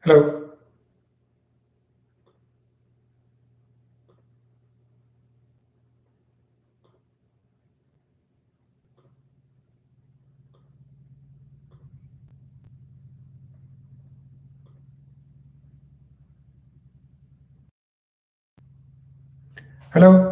Hello. Hello.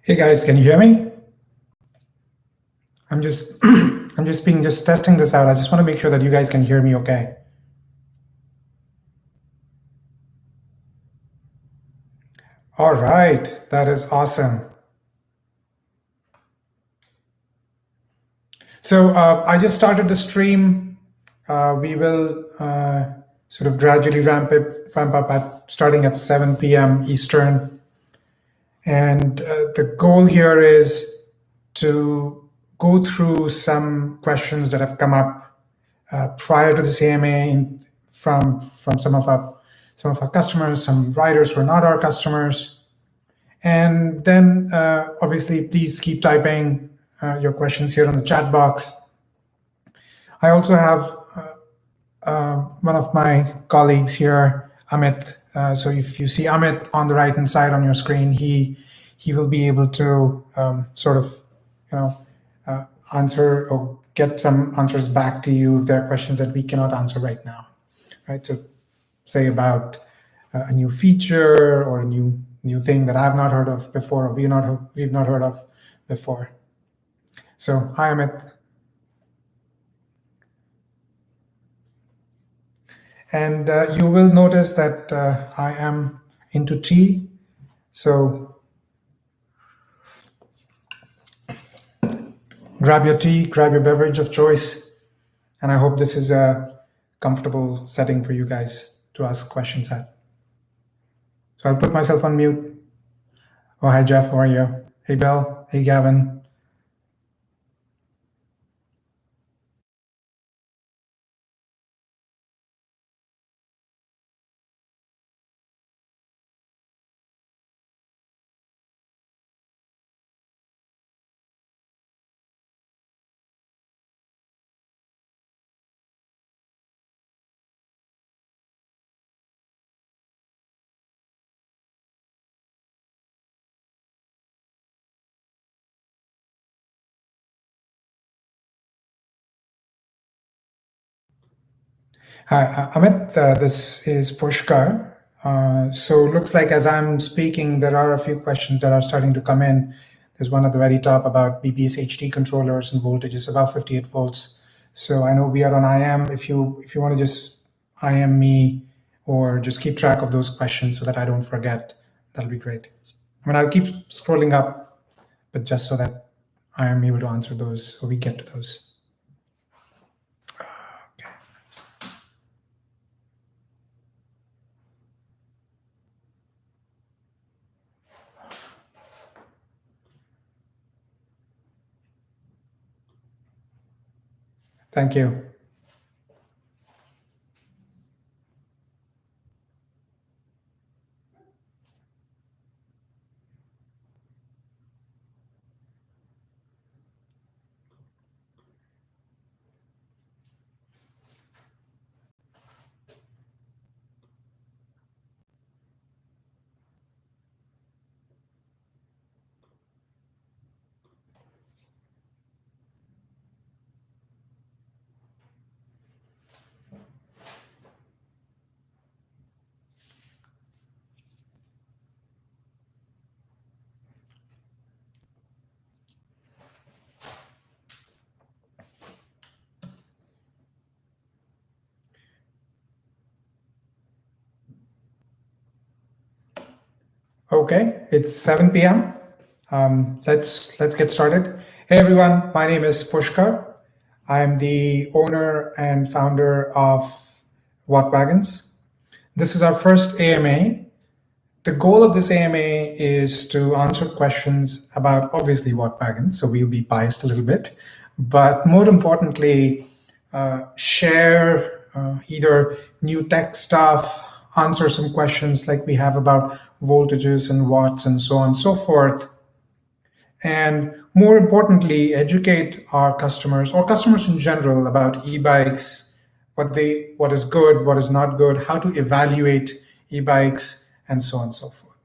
Hey guys, can you hear me? I'm just I'm just testing this out. I just want to make sure that you guys can hear me okay. All right. That is awesome. So I just started the stream. We will sort of gradually ramp up at starting at 7 p.m. Eastern. And the goal here is to go through some questions that have come up prior to this AMA from some of our customers, some writers who are not our customers, and then obviously please keep typing your questions here on the chat box. I also have one of my colleagues here, Amit. So if you see Amit on the right hand side on your screen, he will be able to sort of answer or get some answers back to you if there are questions that we cannot answer right now, right? So say about a new feature or a new thing that I've not heard of before or we've not heard of before. So hi, Amit. And you will notice that I am into tea. So grab your tea, grab your beverage of choice. And I hope this is a comfortable setting for you guys to ask questions at. So I'll put myself on mute. Oh, hi, Jeff. How are you? Hey, Bill. Hey, Gavin. Hi, Amit. This is Pushkar. So it looks like as I'm speaking, there are a few questions that are starting to come in. There's one at the very top about BBS HD controllers and voltages above 58 volts. So I know we are on IM. If you want to just IM me or just keep track of those questions so that I don't forget, that'll be great. I mean, I'll keep scrolling up, but just so that I am able to answer those or we get to those. Thank you. Okay, it's 7 p.m. Let's get started. Hey everyone, my name is Pushkar. I'm the owner and founder of Wagons. This is our first AMA. The goal of this AMA is to answer questions about obviously Wagons, so we'll be biased a little bit, but more importantly, share either new tech stuff, answer some questions like we have about voltages and watts and so on and so forth. And more importantly, educate our customers or customers in general about e-bikes, what is good, what is not good, how to evaluate e-bikes, and so on and so forth.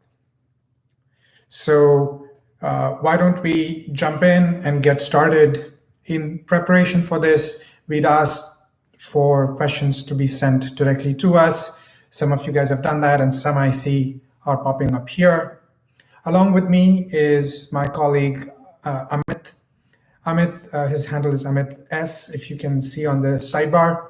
So why don't we jump in and get started? In preparation for this, we'd asked for questions to be sent directly to us. Some of you guys have done that, and some I see are popping up here. Along with me is my colleague, Amit. Amit, his handle is Amit S, if you can see on the sidebar.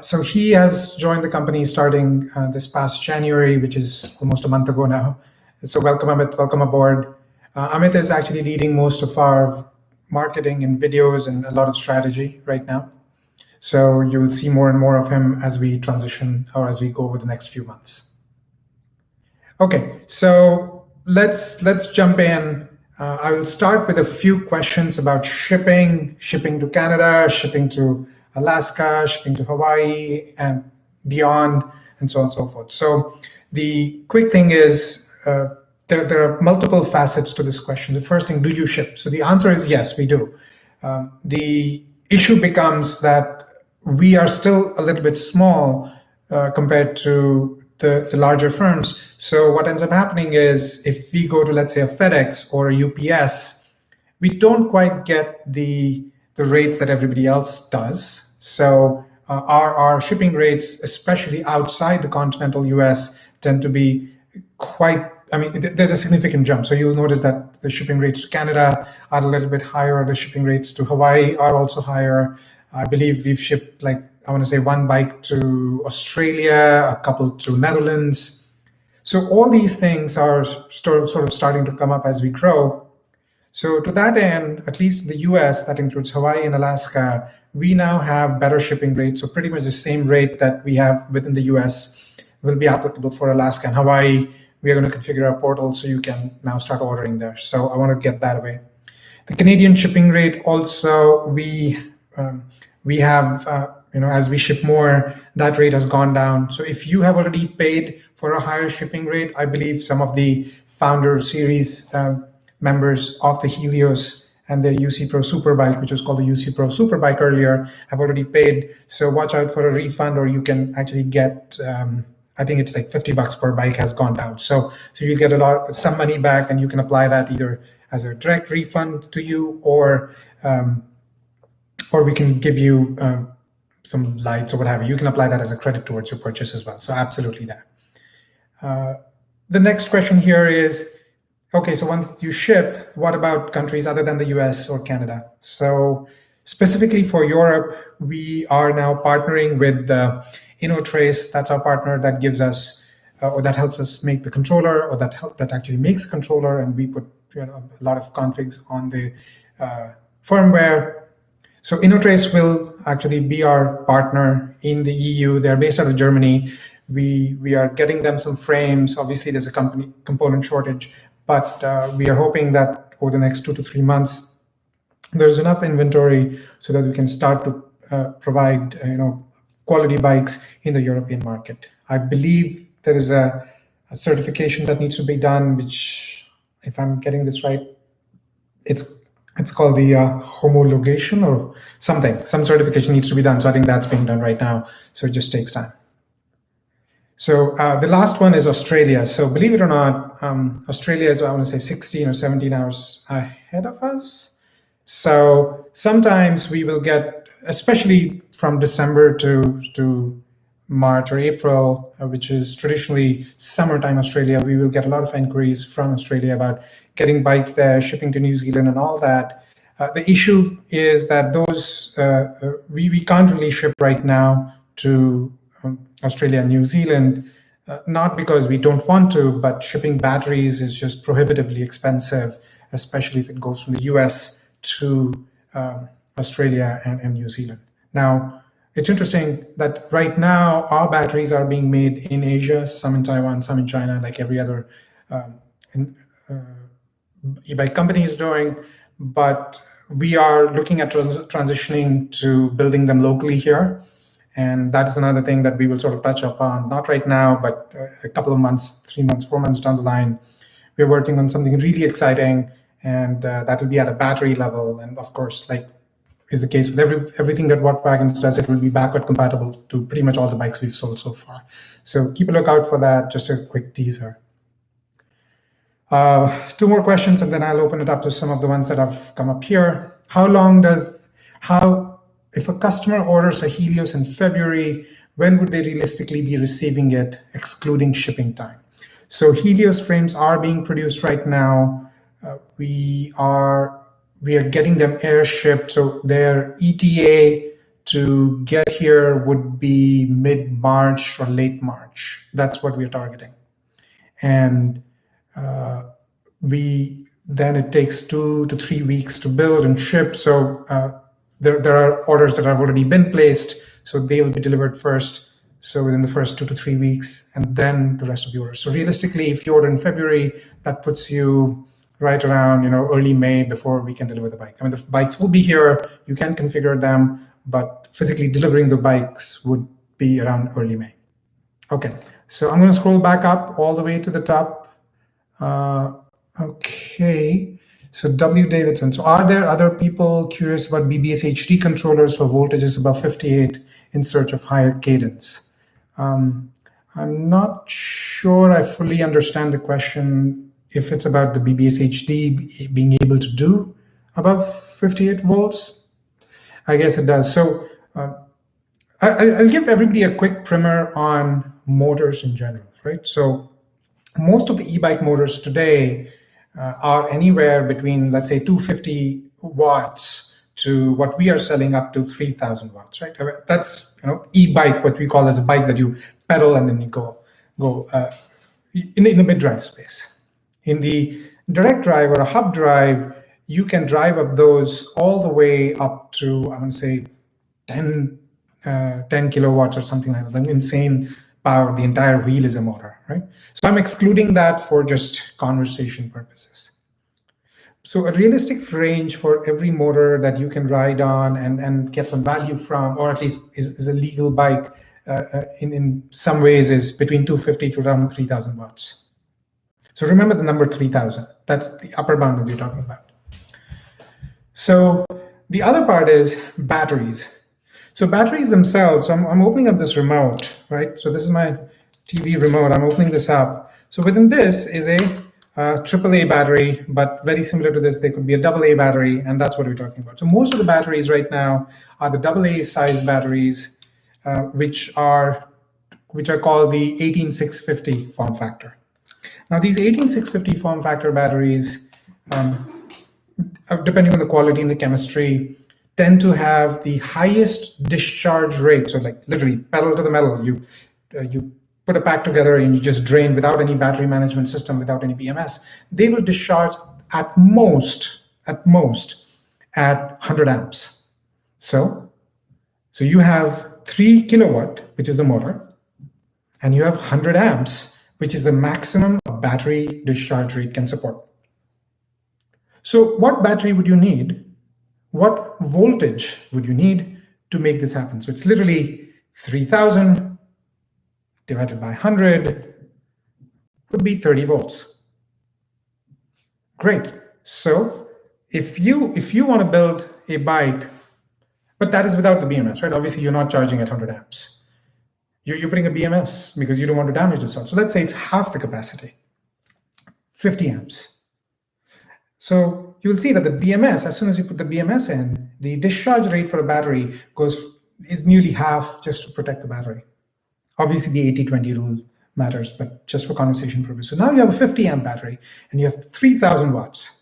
So he has joined the company starting this past January, which is almost a month ago now. So welcome, Amit, welcome aboard. Amit is actually leading most of our marketing and videos and a lot of strategy right now. So you'll see more and more of him as we transition or as we go over the next few months. Okay, so let's jump in. I will start with a few questions about shipping to Canada, shipping to Alaska, shipping to Hawaii and beyond, and so on and so forth. So the quick thing is, there are multiple facets to this question. The first thing, do you ship? So the answer is yes, we do. The issue becomes that we are still a little bit small compared to the larger firms. So what ends up happening is if we go to, let's say, a FedEx or a UPS, we don't quite get the rates that everybody else does. So our shipping rates, especially outside the continental US, tend to be quite, there's a significant jump. So you'll notice that the shipping rates to Canada are a little bit higher. The shipping rates to Hawaii are also higher. I believe we've shipped, like, I want to say one bike to Australia, a couple to Netherlands. So all these things are sort of starting to come up as we grow. So to that end, at least in the US, that includes Hawaii and Alaska, we now have better shipping rates. So pretty much the same rate that we have within the US will be applicable for Alaska and Hawaii. We are going to configure our portal so you can now start ordering there. So I want to get that away. The Canadian shipping rate also, we have, as we ship more, that rate has gone down. So if you have already paid for a higher shipping rate, I believe some of the founder series members of the Helios and the UC Pro Superbike, which was called the UC Pro Superbike earlier, have already paid. So watch out for a refund, or you can actually get, I think it's like $50 per bike has gone down. So you'll get some money back, and you can apply that either as a direct refund to you, or we can give you some lights or what have you. You can apply that as a credit towards your purchase as well. So absolutely that. The next question here is, okay, so once you ship, what about countries other than the US or Canada? So specifically for Europe, we are now partnering with InnoTrace. That's our partner that gives us, or that helps us make the controller, or that actually makes the controller, and we put a lot of configs on the firmware. So InnoTrace will actually be our partner in the EU. They're based out of Germany. We are getting them some frames. Obviously, there's a component shortage, but we are hoping that over the next 2 to 3 months, there's enough inventory so that we can start to provide quality bikes in the European market. I believe there is a certification that needs to be done, which, if I'm getting this right, it's called the homologation or something. Some certification needs to be done. So I think that's being done right now. So it just takes time. So the last one is Australia. So believe it or not, Australia is, I want to say, 16 or 17 hours ahead of us. So sometimes we will get, especially from December to March or April, which is traditionally summertime Australia, we will get a lot of inquiries from Australia about getting bikes there, shipping to New Zealand and all that. The issue is that those, we can't really ship right now to Australia and New Zealand, not because we don't want to, but shipping batteries is just prohibitively expensive, especially if it goes from the US to Australia and New Zealand. Now, it's interesting that right now our batteries are being made in Asia, some in Taiwan, some in China, like every other e-bike company is doing, but we are looking at transitioning to building them locally here. And that's another thing that we will sort of touch upon, not right now, but a couple of months, 3 months, 4 months down the line. We're working on something really exciting, and that will be at a battery level. And of course, like is the case with everything that Wagons does, it will be backward compatible to pretty much all the bikes we've sold so far. So keep a lookout for that, just a quick teaser. 2 more questions, and then I'll open it up to some of the ones that have come up here. If a customer orders a Helios in February, when would they realistically be receiving it, excluding shipping time? So Helios frames are being produced right now. We are getting them air shipped, so their ETA to get here would be mid-March or late March. That's what we're targeting. And then it takes 2 to 3 weeks to build and ship. So there are orders that have already been placed, so they will be delivered first. So within the first 2 to 3 weeks, and then the rest of the orders. So realistically, if you order in February, that puts you right around early May before we can deliver the bike. I mean, the bikes will be here. You can configure them, but physically delivering the bikes would be around early May. Okay, so I'm going to scroll back up all the way to the top. Okay, so W. Davidson. So are there other people curious about BBS HD controllers for voltages above 58 in search of higher cadence? I'm not sure I fully understand the question. If it's about the BBS HD being able to do above 58 volts, I guess it does. So I'll give everybody a quick primer on motors in general, right? So most of the e-bike motors today are anywhere between, let's say, 250 watts to what we are selling up to 3,000 watts, right? That's e-bike, what we call as a bike that you pedal and then you go in the mid-drive space. In the direct drive or a hub drive, you can drive up those all the way up to, I want to say, 10 kilowatts or something like that. An insane power. The entire wheel is a motor, right? So I'm excluding that for just conversation purposes. So a realistic range for every motor that you can ride on and get some value from, or at least is a legal bike in some ways, is between 250 to around 3,000 watts. So remember the number 3,000. That's the upper bound that we're talking about. So the other part is batteries. So batteries themselves, so I'm opening up this remote, right? So this is my TV remote. I'm opening this up. So within this is a AAA battery, but very similar to this, there could be a AA battery, and that's what we're talking about. So most of the batteries right now are the AA size batteries, which are called the 18650 form factor. Now these 18650 form factor batteries, depending on the quality and the chemistry, tend to have the highest discharge rate. So like literally pedal to the metal, you put a pack together and you just drain without any battery management system, without any BMS. They will discharge at most at 100 amps. So you have 3 kilowatt, which is the motor, and you have 100 amps, which is the maximum a battery discharge rate can support. So what battery would you need? What voltage would you need to make this happen? So it's literally 3,000 divided by 100 would be 30 volts. Great. So if you want to build a bike, but that is without the BMS, right? Obviously, you're not charging at 100 amps. You're putting a BMS because you don't want to damage the cell. So let's say it's half the capacity, 50 amps. So you'll see that the BMS, as soon as you put the BMS in, the discharge rate for a battery is nearly half just to protect the battery. Obviously, the 80-20 rule matters, but just for conversation purposes. So now you have a 50 amp battery and you have 3,000 watts.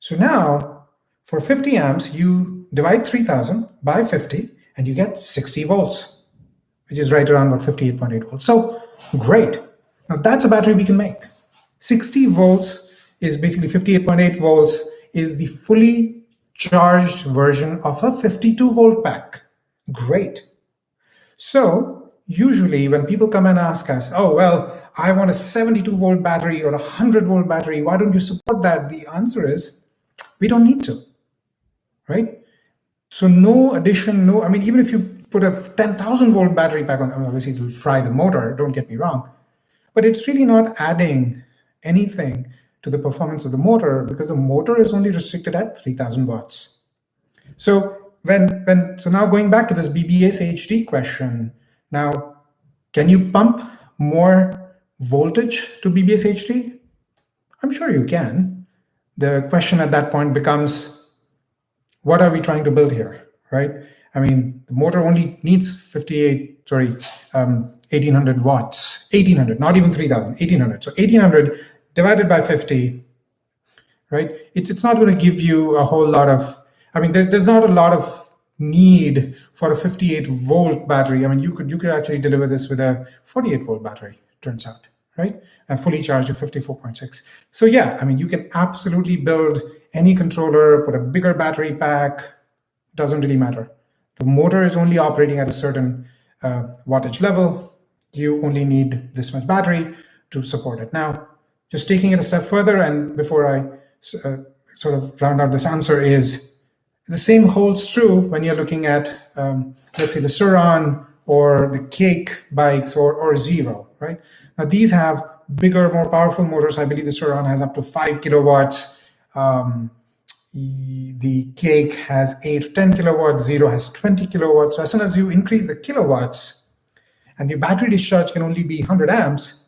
So now for 50 amps, you divide 3,000 by 50 and you get 60 volts, which is right around about 58.8 volts. So great. Now that's a battery we can make. 60 volts is basically 58.8 volts is the fully charged version of a 52 volt pack. Great. So usually when people come and ask us, oh, well, I want a 72 volt battery or a 100 volt battery, why don't you support that? The answer is, we don't need to, right? So no addition, I mean, even if you put a 10,000 volt battery pack on, I mean, obviously it will fry the motor, don't get me wrong, but it's really not adding anything to the performance of the motor because the motor is only restricted at 3000 watts. So so now going back to this BBS HD question, now, can you pump more voltage to BBS HD? I'm sure you can. The question at that point becomes, what are we trying to build here, right? I mean, the motor only needs 1800 watts, 1800, not even 3000, 1800. So 1800 divided by 50, right? It's not going to give you a whole lot of, I mean, there's not a lot of need for a 58 volt battery. I mean, you could actually deliver this with a 48 volt battery, turns out, right? And fully charged at 54.6. So yeah, I mean, you can absolutely build any controller, put a bigger battery pack, doesn't really matter. The motor is only operating at a certain wattage level. You only need this much battery to support it. Now, just taking it a step further, and before I sort of round out this answer, is the same holds true when you're looking at, let's say, the Suron or the Cake bikes or Zero, right? Now, these have bigger, more powerful motors. I believe the Suron has up to 5 kilowatts. The Cake has 8 to 10 kilowatts. Zero has 20 kilowatts. So as soon as you increase the kilowatts and your battery discharge can only be 100 amps,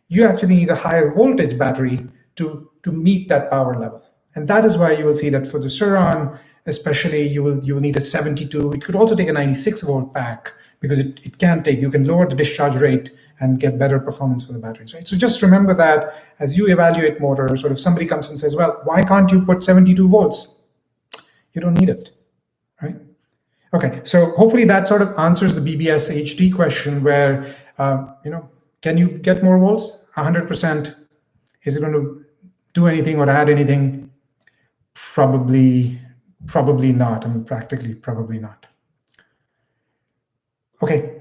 you actually need a higher voltage battery to meet that power level. And that is why you will see that for the Suron, especially, you will need a 72. It could also take a 96 volt pack because it can take, you can lower the discharge rate and get better performance for the batteries, right? So just remember that as you evaluate motors, or if somebody comes and says, well, why can't you put 72 volts? You don't need it, right? Okay, so hopefully that sort of answers the BBS HD question where, can you get more volts? 100%. Is it going to do anything or add anything? Probably not. I mean, practically, probably not. Okay,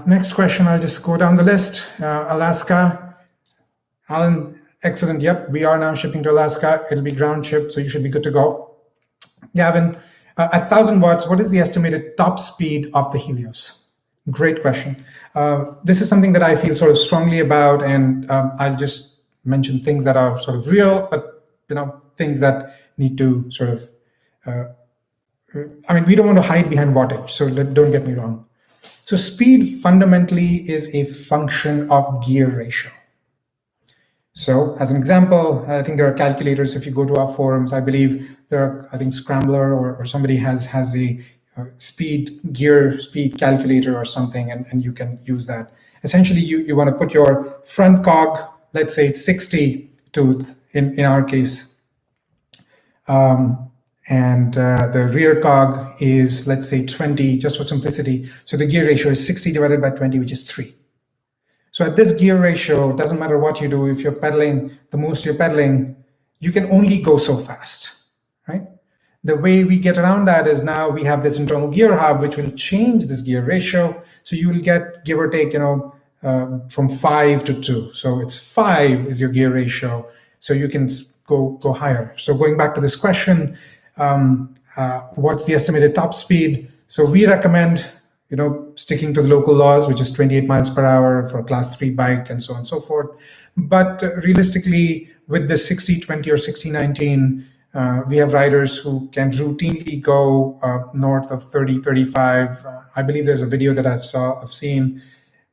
next question. I'll just go down the list. Alaska. Alan, excellent. Yep, we are now shipping to Alaska. It'll be ground shipped, so you should be good to go. Gavin, at 1000 watts, what is the estimated top speed of the Helios? Great question. This is something that I feel sort of strongly about, and I'll just mention things that are sort of real, but things that need to sort of, I mean, we don't want to hide behind wattage, so don't get me wrong. So speed fundamentally is a function of gear ratio. So as an example, I think there are calculators. If you go to our forums, I believe there are, I think Scrambler or somebody has a gear speed calculator or something, and you can use that. Essentially, you want to put your front cog, let's say it's 60 tooth in our case, and the rear cog is, let's say, 20, just for simplicity. So the gear ratio is 60 divided by 20, which is 3. So at this gear ratio, it doesn't matter what you do. If you're pedaling, the most you're pedaling, you can only go so fast, right? The way we get around that is now we have this internal gear hub, which will change this gear ratio. So you will get, give or take, from 5 to 2. So it's 5 is your gear ratio. So you can go higher. So going back to this question, what's the estimated top speed? So we recommend, sticking to the local laws, which is 28 miles per hour for a class 3 bike and so on and so forth. But realistically, with the 60-20 or 60-19, we have riders who can routinely go north of 30, 35. I believe there's a video that I've seen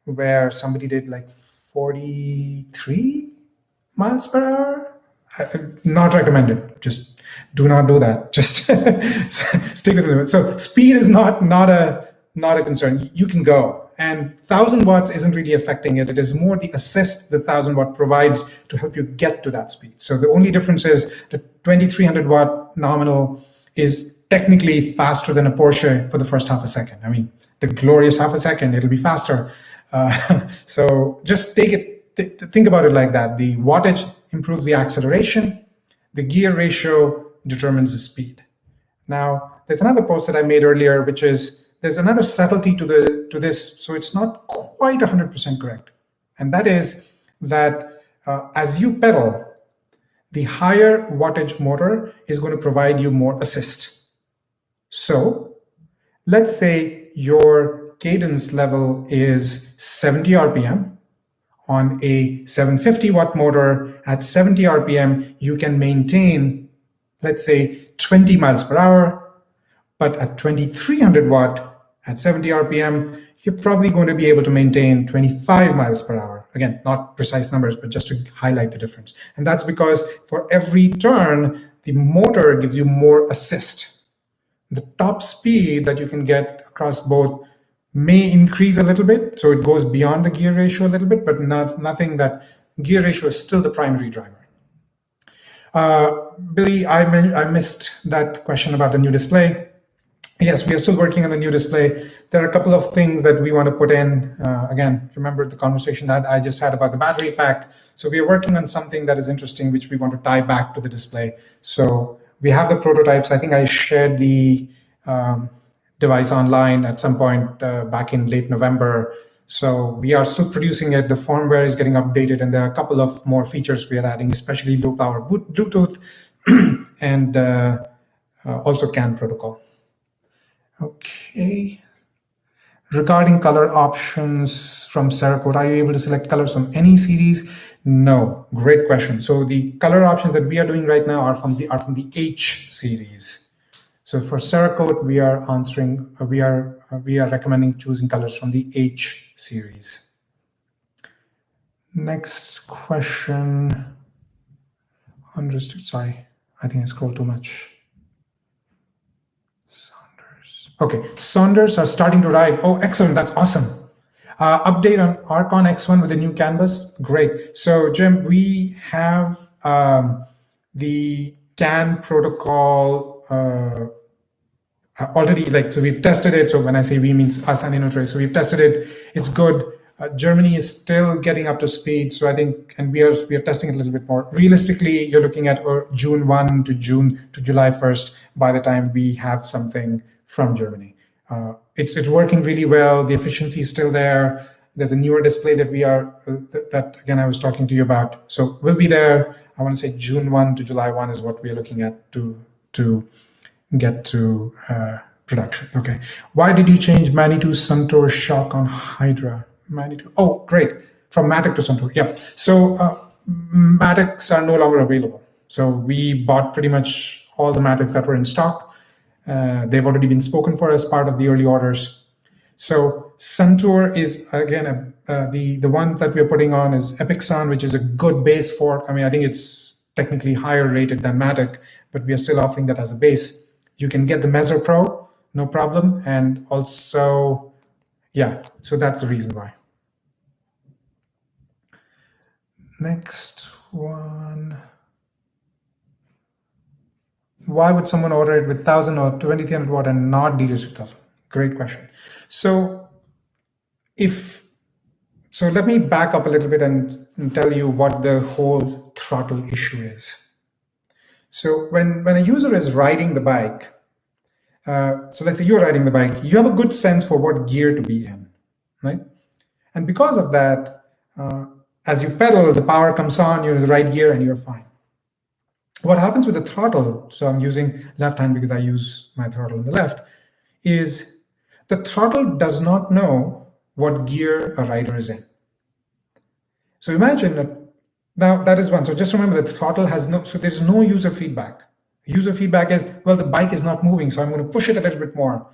where somebody did like 43 miles per hour. Not recommended. Just do not do that. Just stick with the limit. So speed is not a concern. You can go, and 1000 watts isn't really affecting it. It is more the assist the 1000 watt provides to help you get to that speed. So the only difference is the 2300 watt nominal is technically faster than a Porsche for the first half a second. I mean, the glorious half a second, it'll be faster. So just think about it like that. The wattage improves the acceleration. The gear ratio determines the speed. Now, there's another post that I made earlier, which is there's another subtlety to this, so it's not quite 100% correct, and that is that as you pedal, the higher wattage motor is going to provide you more assist. So let's say your cadence level is 70 RPM. On a 750 watt motor at 70 RPM, you can maintain, let's say, 20 miles per hour. But at 2300 watt at 70 RPM, you're probably going to be able to maintain 25 miles per hour. Again, not precise numbers, but just to highlight the difference. And that's because for every turn, the motor gives you more assist. The top speed that you can get across both may increase a little bit, so it goes beyond the gear ratio a little bit, but nothing that gear ratio is still the primary driver. Billy, I missed that question about the new display. Yes, we are still working on the new display. There are a couple of things that we want to put in. Again, remember the conversation that I just had about the battery pack. So we are working on something that is interesting, which we want to tie back to the display. So we have the prototypes. I think I shared the device online at some point back in late November. So we are still producing it. The firmware is getting updated, and there are a couple of more features we are adding, especially low power Bluetooth and also CAN protocol. Okay. Regarding color options from Cerakote, are you able to select colors from any series? No. Great question. So the color options that we are doing right now are from the H series. So for Cerakote, we are recommending choosing colors from the H series. Next question. Unrestricted. Sorry, I think I scrolled too much. Saunders. Okay, Saunders are starting to ride. Oh, excellent. That's awesome. Update on Archon X1 with the new canvas. Great. So Jim, we have the CAN protocol already, so we've tested it. So when I say we, means us and InnoTrace. So we've tested it. It's good. Germany is still getting up to speed. So I think, and we are testing it a little bit more. Realistically, you're looking at June 1 to July 1st by the time we have something from Germany. It's working really well. The efficiency is still there. There's a newer display that that again, I was talking to you about. So we'll be there. I want to say June 1 to July 1 is what we're looking at to get to production. Okay. Why did you change Manitou Suntour shock on Hydra? Manitou. Oh, great. From Matic to Suntour. Yep. So Matics are no longer available. So we bought pretty much all the Matics that were in stock. They've already been spoken for as part of the early orders. So Suntour is, again, the one that we're putting on is Epixon, which is a good base fork. I mean, I think it's technically higher rated than Matic, but we are still offering that as a base. You can get the Mezzo Pro, no problem. And also, yeah, so that's the reason why. Next one. Why would someone order it with 1000 or 2300 watt and not D-restrict throttle? Great question. So let me back up a little bit and tell you what the whole throttle issue is. So when a user is riding the bike, so let's say you're riding the bike, you have a good sense for what gear to be in, right? And because of that, as you pedal, the power comes on, you're in the right gear and you're fine. What happens with the throttle, so I'm using left hand because I use my throttle on the left, is the throttle does not know what gear a rider is in. So imagine that, now that is one. So just remember that the throttle has so there's no user feedback. User feedback is, well, the bike is not moving, so I'm going to push it a little bit more.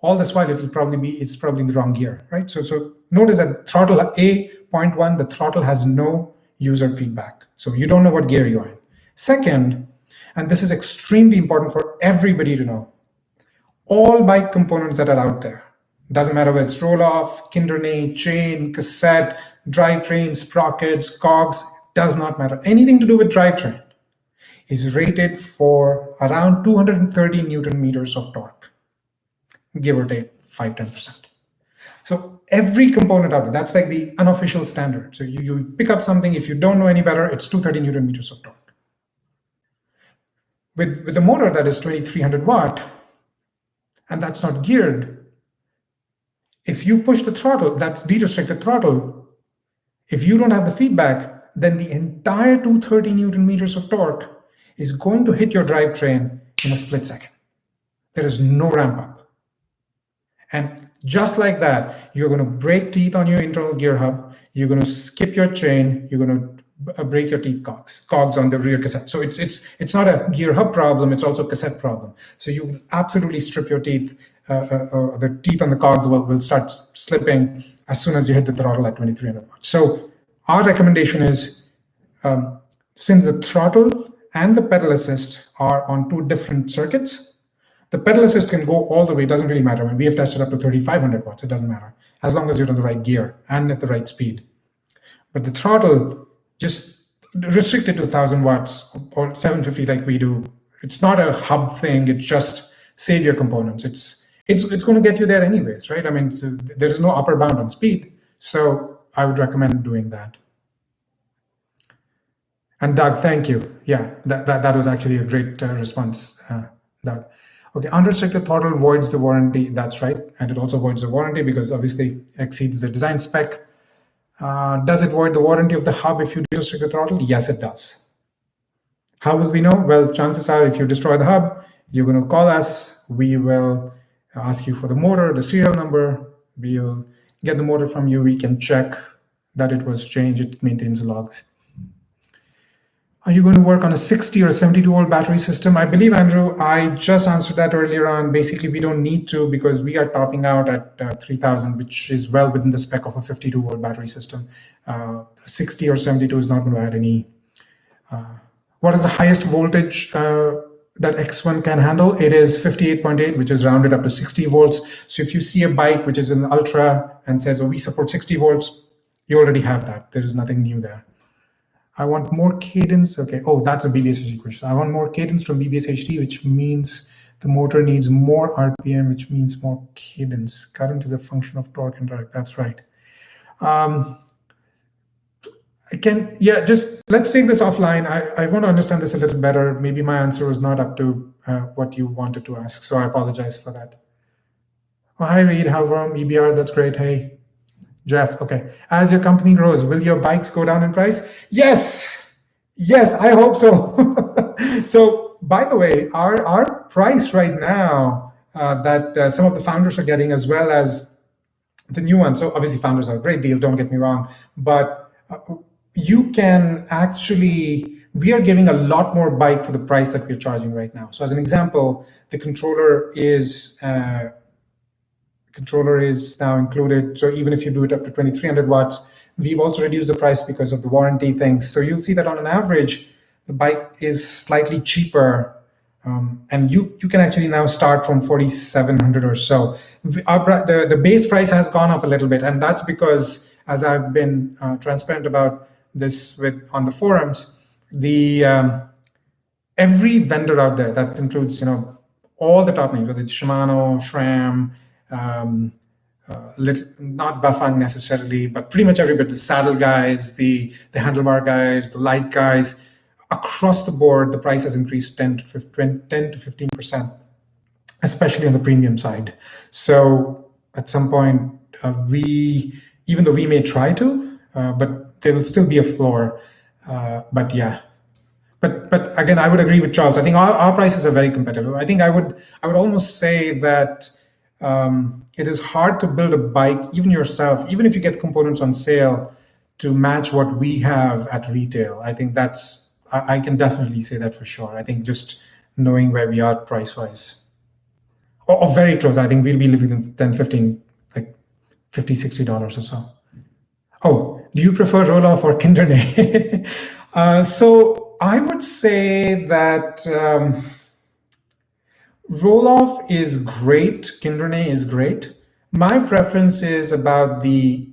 All this while it's probably in the wrong gear, right? So notice that throttle A.1, the throttle has no user feedback. So you don't know what gear you're in. Second, and this is extremely important for everybody to know, all bike components that are out there, doesn't matter whether it's roll-off, Kinderney, chain, cassette, drivetrain, sprockets, cogs, does not matter. Anything to do with drivetrain is rated for around 230 Newton meters of torque, give or take 5–10%. So every component out there, that's like the unofficial standard. So you pick up something, if you don't know any better, it's 230 Newton meters of torque. With the motor that is 2300 watt, and that's not geared, if you push the throttle, that's de-restricted throttle, if you don't have the feedback, then the entire 230 Newton meters of torque is going to hit your drivetrain in a split second. There is no ramp up. And just like that, you're going to break teeth on your internal gear hub, you're going to skip your chain, you're going to break your teeth cogs on the rear cassette. So it's not a gear hub problem, it's also a cassette problem. So you will absolutely strip your teeth, the teeth on the cogs will start slipping as soon as you hit the throttle at 2300 watts. So our recommendation is, since the throttle and the pedal assist are on two different circuits, the pedal assist can go all the way, it doesn't really matter. I mean, we have tested up to 3500 watts, it doesn't matter, as long as you're on the right gear and at the right speed. But the throttle, just restricted to 1000 watts or 750 like we do. It's not a hub thing, it's just save your components. It's going to get you there anyways, right? I mean, so there's no upper bound on speed. So I would recommend doing that. And Doug, thank you. Yeah, that was actually a great response, Doug. Okay, unrestricted throttle voids the warranty. That's right. And it also voids the warranty because obviously exceeds the design spec. Does it void the warranty of the hub if you restrict the throttle? Yes, it does. How will we know? Well, chances are if you destroy the hub, you're going to call us. We will ask you for the motor, the serial number. We'll get the motor from you. We can check that it was changed. It maintains logs. Are you going to work on a 60 or 72 volt battery system? I believe, Andrew, I just answered that earlier on. Basically, we don't need to because we are topping out at 3000, which is well within the spec of a 52 volt battery system. 60 or 72 is not going to add any. What is the highest voltage that X1 can handle? It is 58.8, which is rounded up to 60 volts. So if you see a bike which is an Ultra and says, oh, we support 60 volts, you already have that. There is nothing new there. I want more cadence. Okay. Oh, that's a BBS question. I want more cadence from BBS HD, which means the motor needs more RPM, which means more cadence. Current is a function of torque and drag. That's right. Just let's take this offline. I want to understand this a little better. Maybe my answer was not up to what you wanted to ask. So I apologize for that. Oh, hi, Reed. How from EBR? That's great. Hey. Jeff, okay. As your company grows, will your bikes go down in price? Yes, I hope so. So, by the way, our price right now that some of the founders are getting, as well as the new one. So obviously founders are a great deal, don't get me wrong, but you can actually, we are giving a lot more bike for the price that we're charging right now. So as an example, the controller is now included. So even if you do it up to 2300 watts, we've also reduced the price because of the warranty things. So you'll see that on an average, the bike is slightly cheaper. And you can actually now start from 4,700 or so. The base price has gone up a little bit. And that's because, as I've been transparent about this on the forums, every vendor out there, that includes, all the top names, whether it's Shimano, SRAM, not Bafang necessarily, but pretty much everybody, the saddle guys, the handlebar guys, the light guys, across the board, the price has increased 10 to 15%, especially on the premium side. So at some point, even though we may try to, but there will still be a floor. But yeah. But again, I would agree with Charles. I think our prices are very competitive. I think I would almost say that it is hard to build a bike, even yourself, even if you get components on sale, to match what we have at retail. I think I can definitely say that for sure. I think just knowing where we are price-wise, or very close. I think we'll be living in 10, 15, like $50, $60 or so. Oh, do you prefer roll-off or Kinderney? So I would say that roll-off is great. Kinderney is great. My preference is about the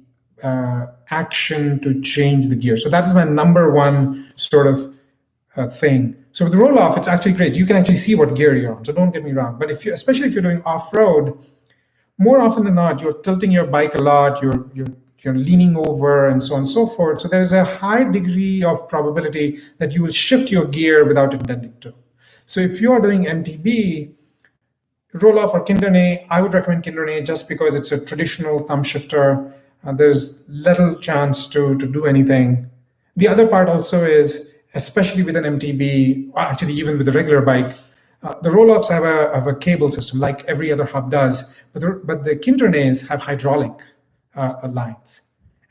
action to change the gear. So that is my number one sort of thing. So with the roll-off, it's actually great. You can actually see what gear you're on. So don't get me wrong. But especially if you're doing off-road, more often than not, you're tilting your bike a lot. You're leaning over and so on and so forth. So there's a high degree of probability that you will shift your gear without intending to. So if you are doing MTB, roll-off or Kindernay, I would recommend Kindernay just because it's a traditional thumb shifter. There's little chance to do anything. The other part also is, especially with an MTB, or actually even with a regular bike, the roll-offs have a cable system like every other hub does, but the Kindernays have hydraulic lines.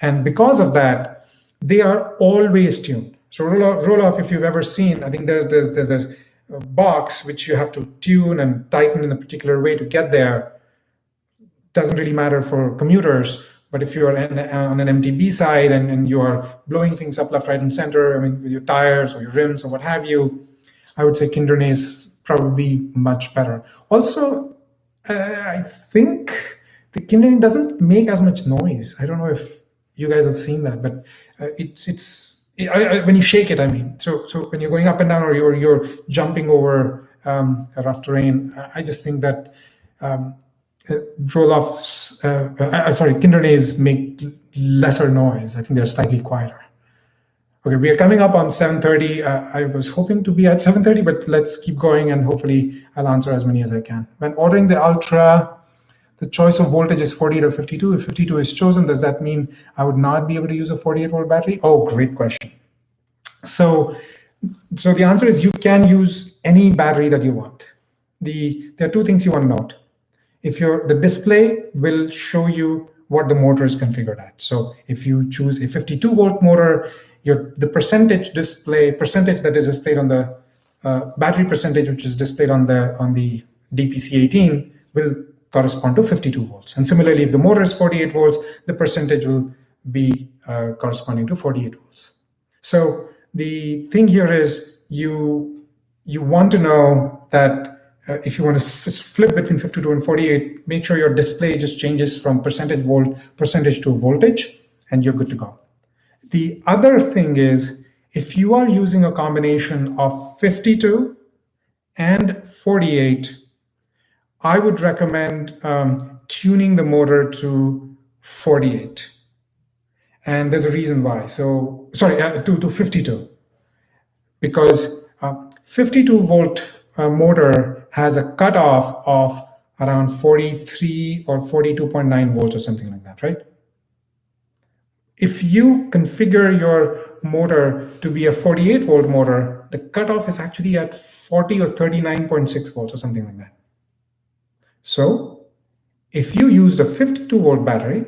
And because of that, they are always tuned. So roll-off, if you've ever seen, I think there's a box which you have to tune and tighten in a particular way to get there. Doesn't really matter for commuters, but if you're on an MTB side and you're blowing things up left, right, and center, I mean, with your tires or your rims or what have you, I would say Kindernay is probably much better. Also, I think the Kindernay doesn't make as much noise. I don't know if you guys have seen that, but when you shake it, I mean, so when you're going up and down or you're jumping over a rough terrain, I just think that roll-offs, Kindernays make lesser noise. I think they're slightly quieter. Okay, we are coming up on 7:30. I was hoping to be at 7:30, but let's keep going and hopefully I'll answer as many as I can. When ordering the Ultra, the choice of voltage is 48 or 52. If 52 is chosen, does that mean I would not be able to use a 48-volt battery? Oh, great question. So the answer is you can use any battery that you want. There are two things you want to note. The display will show you what the motor is configured at. So if you choose a 52-volt motor, the percentage that is displayed on the battery percentage, which is displayed on the DPC18, will correspond to 52 volts. And similarly, if the motor is 48 volts, the percentage will be corresponding to 48 volts. So the thing here is you want to know that if you want to flip between 52 and 48, make sure your display just changes from percentage to voltage, and you're good to go. The other thing is, if you are using a combination of 52 and 48, I would recommend tuning the motor to 48. And there's a reason why. So, to 52. Because 52-volt motor has a cutoff of around 43 or 42.9 volts or something like that, right? If you configure your motor to be a 48-volt motor, the cutoff is actually at 40 or 39.6 volts or something like that. So if you used a 52-volt battery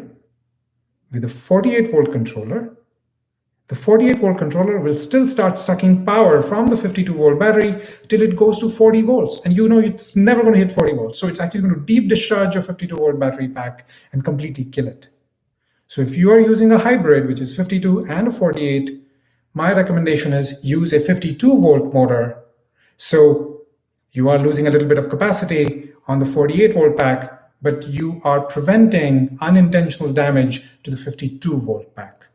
with a 48-volt controller, the 48-volt controller will still start sucking power from the 52-volt battery till it goes to 40 volts. And you know it's never going to hit 40 volts. So it's actually going to deep discharge your 52-volt battery pack and completely kill it. So if you are using a hybrid, which is 52 and a 48, my recommendation is use a 52-volt motor. So you are losing a little bit of capacity on the 48-volt pack, but you are preventing unintentional damage to the 52-volt pack.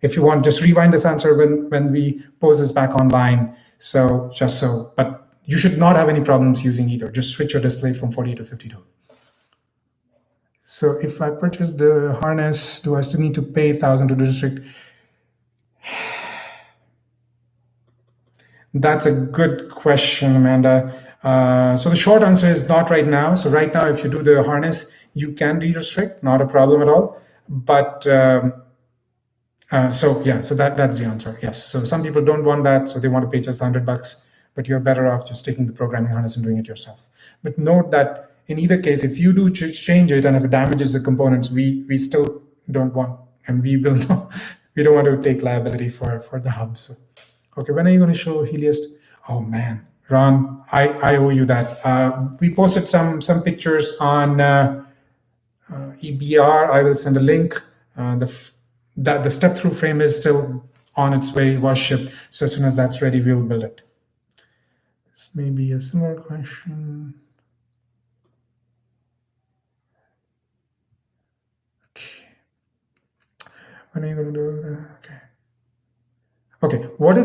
If you want, just rewind this answer when we post this back online. But you should not have any problems using either. Just switch your display from 48 to 52. So if I purchase the harness, do I still need to pay 1,000 to the district? That's a good question, Amanda. So the short answer is not right now. So right now, if you do the harness, you can re-restrict, not a problem at all. But so that's the answer. Yes. So some people don't want that, so they want to pay just $100, but you're better off just taking the programming harness and doing it yourself. But note that in either case, if you do change it and if it damages the components, we still don't want, and we will not, we don't want to take liability for the hub. So, okay, when are you going to show Helios? Oh man, Ron, I owe you that. We posted some pictures on EBR. I will send a link. The step-through frame is still on its way, was shipped. So as soon as that's ready, we'll build it. This may be a similar question. Okay. When are you going to do that? Okay. Okay. What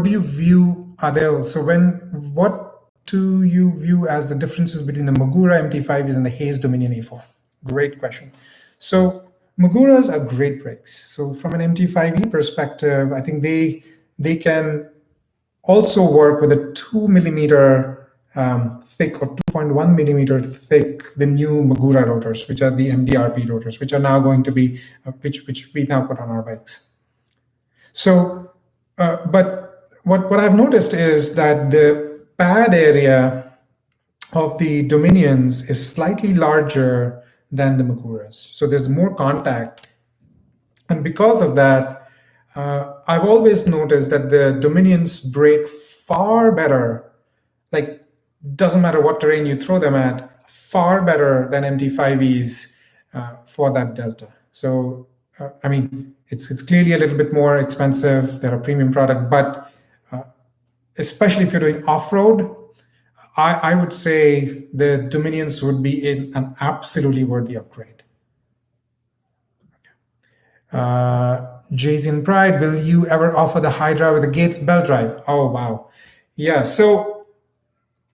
do you view, Adele? So what do you view as the differences between the Magura MT5s and the Hayes Dominion A4? Great question. So Maguras are great brakes. So from an MT5e perspective, I think they can also work with a 2 millimeter thick or 2.1 millimeter thick, the new Magura rotors, which are the MDRP rotors, which are now going to be, which we now put on our bikes. So, but what I've noticed is that the pad area of the Dominions is slightly larger than the Maguras. So there's more contact. And because of that, I've always noticed that the Dominions brake far better, like doesn't matter what terrain you throw them at, far better than MT5Es for that delta. So, I mean, it's clearly a little bit more expensive. They're a premium product, but especially if you're doing off-road, I would say the Dominions would be an absolutely worthy upgrade. Jason Pride, will you ever offer the Hydra with the Gates belt drive? Oh, wow. Yeah, so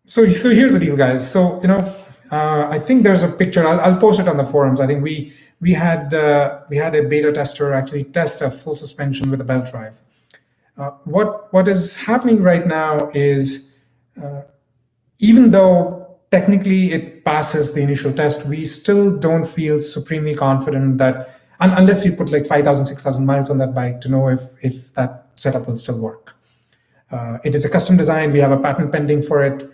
here's the deal, guys. So, I think there's a picture. I'll post it on the forums. I think we had a beta tester actually test a full suspension with a belt drive. What is happening right now is, even though technically it passes the initial test, we still don't feel supremely confident that, unless we put like 5,000, 6,000 miles on that bike to know if that setup will still work. It is a custom design. We have a patent pending for it.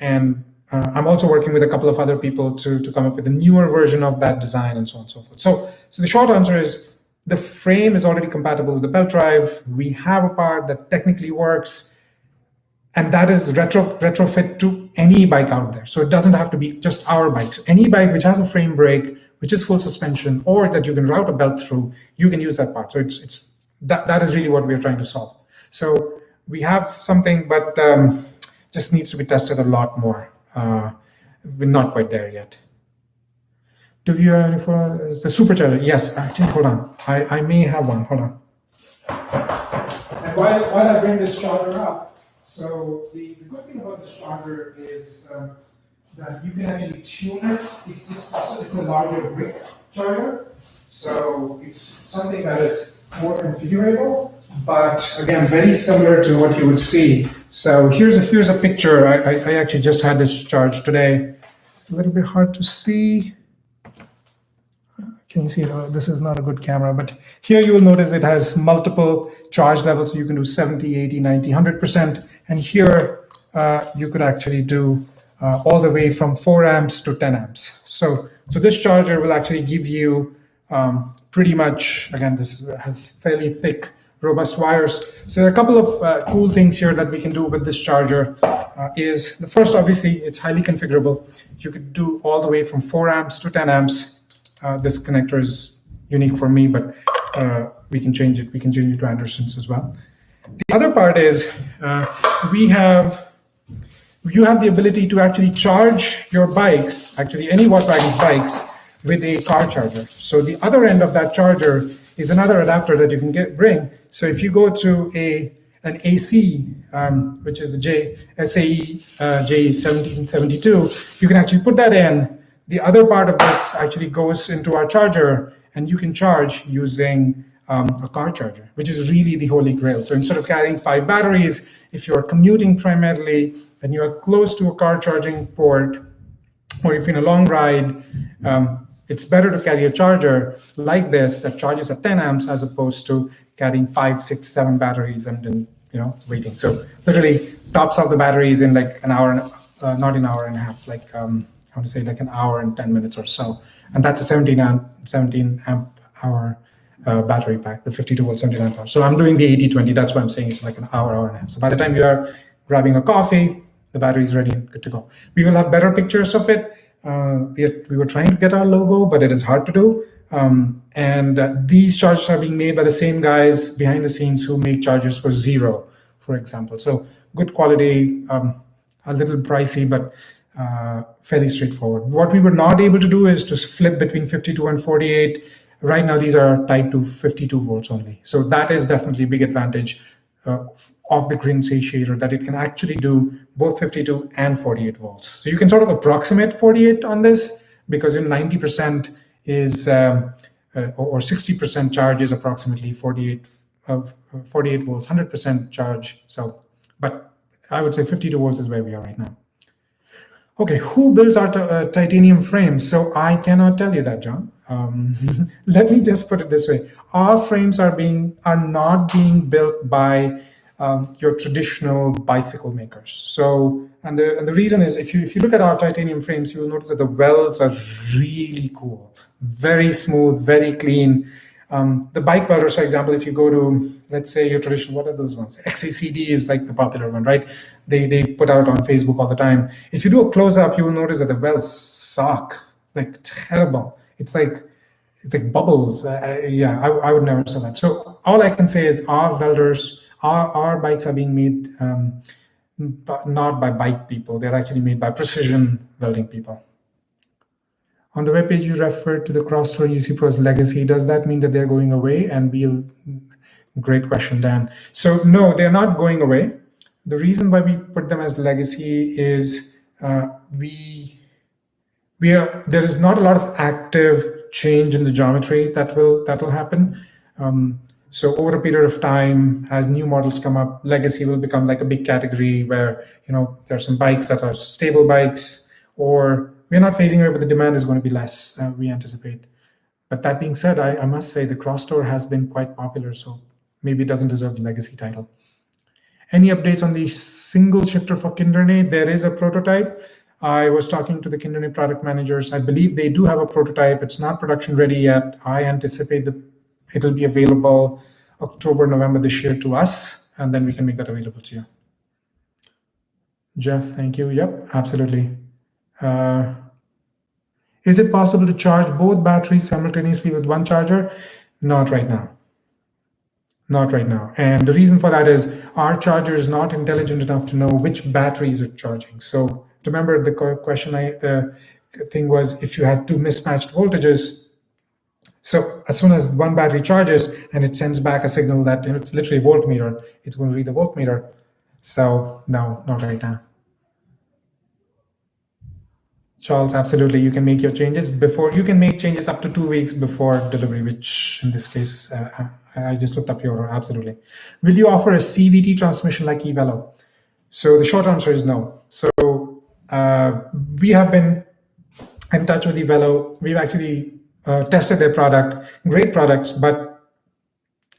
And I'm also working with a couple of other people to come up with a newer version of that design and so on and so forth. So the short answer is the frame is already compatible with the belt drive. We have a part that technically works, and that is retrofit to any bike out there. So it doesn't have to be just our bike. So any bike which has a frame brake, which is full suspension, or that you can route a belt through, you can use that part. So it's that is really what we are trying to solve. So we have something, but just needs to be tested a lot more. We're not quite there yet. Do you have any for the supercharger? Yes, actually, hold on. I may have one. Hold on. And while I bring this charger up, so the good thing about this charger is that you can actually tune it. It's a larger brick charger, so it's something that is more configurable, but again, very similar to what you would see. So here's a picture. I actually just had this charge today. It's a little bit hard to see. Can you see it? Oh, this is not a good camera, but here you will notice it has multiple charge levels. So you can do 70, 80, 90, 100%. And here you could actually do all the way from 4 amps to 10 amps. So this charger will actually give you pretty much, again, this has fairly thick, robust wires. So there are a couple of cool things here that we can do with this charger. Is the first, obviously, it's highly configurable. You could do all the way from 4 amps to 10 amps. This connector is unique for me, but we can change it. We can change it to Anderson's as well. The other part is you have the ability to actually charge your bikes, actually any Wagons bikes, with a car charger. So the other end of that charger is another adapter that you can bring. So if you go to an AC, which is the SAE J1772, you can actually put that in. The other part of this actually goes into our charger, and you can charge using a car charger, which is really the holy grail. So instead of carrying 5 batteries, if you're commuting primarily and you're close to a car charging port, or if you're in a long ride, it's better to carry a charger like this that charges at 10 amps as opposed to carrying 5, 6, 7 batteries and then waiting. So literally tops off the batteries in like an hour, not an hour and a half, like I would say like an hour and 10 minutes or so. And that's a 17 amp hour battery pack, the 52 volt 17 amp hour. So I'm doing the 80-20. That's why I'm saying it's like an hour and a half. So by the time you are grabbing a coffee, the battery is ready and good to go. We will have better pictures of it. We were trying to get our logo, but it is hard to do. And these chargers are being made by the same guys behind the scenes who make chargers for Zero, for example. So good quality, a little pricey, but fairly straightforward. What we were not able to do is to flip between 52 and 48. Right now, these are tied to 52 volts only. So that is definitely a big advantage of the Green Satiator, that it can actually do both 52 and 48 volts. So you can sort of approximate 48 on this, because in 90% is, or 60% charge is approximately 48 volts, 100% charge. So but I would say 52 volts is where we are right now. Okay, who builds our titanium frames? So I cannot tell you that, John. Let me just put it this way: our frames are not being built by your traditional bicycle makers. So, and the reason is, if you look at our titanium frames, you will notice that the welds are really cool, very smooth, very clean. The bike welders, for example, if you go to, let's say, your traditional, what are those ones? XACD is like the popular one, right? They put out on Facebook all the time. If you do a close up, you will notice that the welds suck, like terrible. It's like bubbles. Yeah, I would never say that. So all I can say is our welders, our bikes are being made not by bike people. They're actually made by precision welding people. On the webpage, you refer to the Crosstor and UC Pro's legacy. Does that mean that they're going away? And great question, Dan. So no, they're not going away. The reason why we put them as legacy is there is not a lot of active change in the geometry that will happen. So over a period of time, as new models come up, legacy will become like a big category where, there are some bikes that are stable bikes, or we're not phasing away, but the demand is going to be less, we anticipate. But that being said, I must say the Crosstor has been quite popular, so maybe it doesn't deserve the legacy title. Any updates on the single shifter for Kinderne? There is a prototype. I was talking to the Kinderne product managers. I believe they do have a prototype. It's not production ready yet. I anticipate that it'll be available October, November this year to us, and then we can make that available to you. Jeff, thank you. Yep, absolutely. Is it possible to charge both batteries simultaneously with one charger? Not right now. Not right now. And the reason for that is our charger is not intelligent enough to know which batteries are charging. So remember the question, the thing was, if you had two mismatched voltages, so as soon as one battery charges and it sends back a signal that it's literally a voltmeter, it's going to read the voltmeter. So no, not right now. Charles, absolutely. You can make your changes before. You can make changes up to 2 weeks before delivery, which in this case, I just looked up your order. Absolutely. Will you offer a CVT transmission like eVelo? So the short answer is no. So we have been in touch with eVelo. We've actually tested their product, great products, but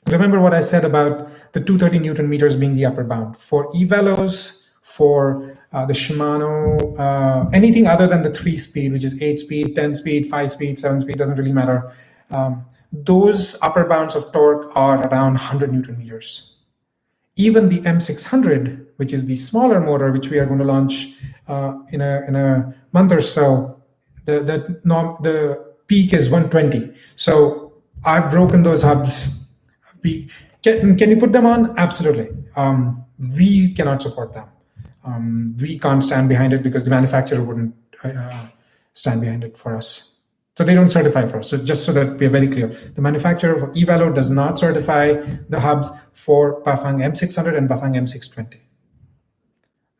remember what I said about the 230 Newton meters being the upper bound. For eVelos, for the Shimano, anything other than the 3-speed, which is 8-speed, 10-speed, 5-speed, 7-speed, doesn't really matter. Those upper bounds of torque are around 100 Newton meters. Even the M600, which is the smaller motor, which we are going to launch in a month or so, the peak is 120. So I've broken those hubs. Can you put them on? Absolutely. We cannot support them. We can't stand behind it because the manufacturer wouldn't stand behind it for us. So they don't certify for us. So just so that we're very clear, the manufacturer for eVelo does not certify the hubs for Bafang M600 and Bafang M620.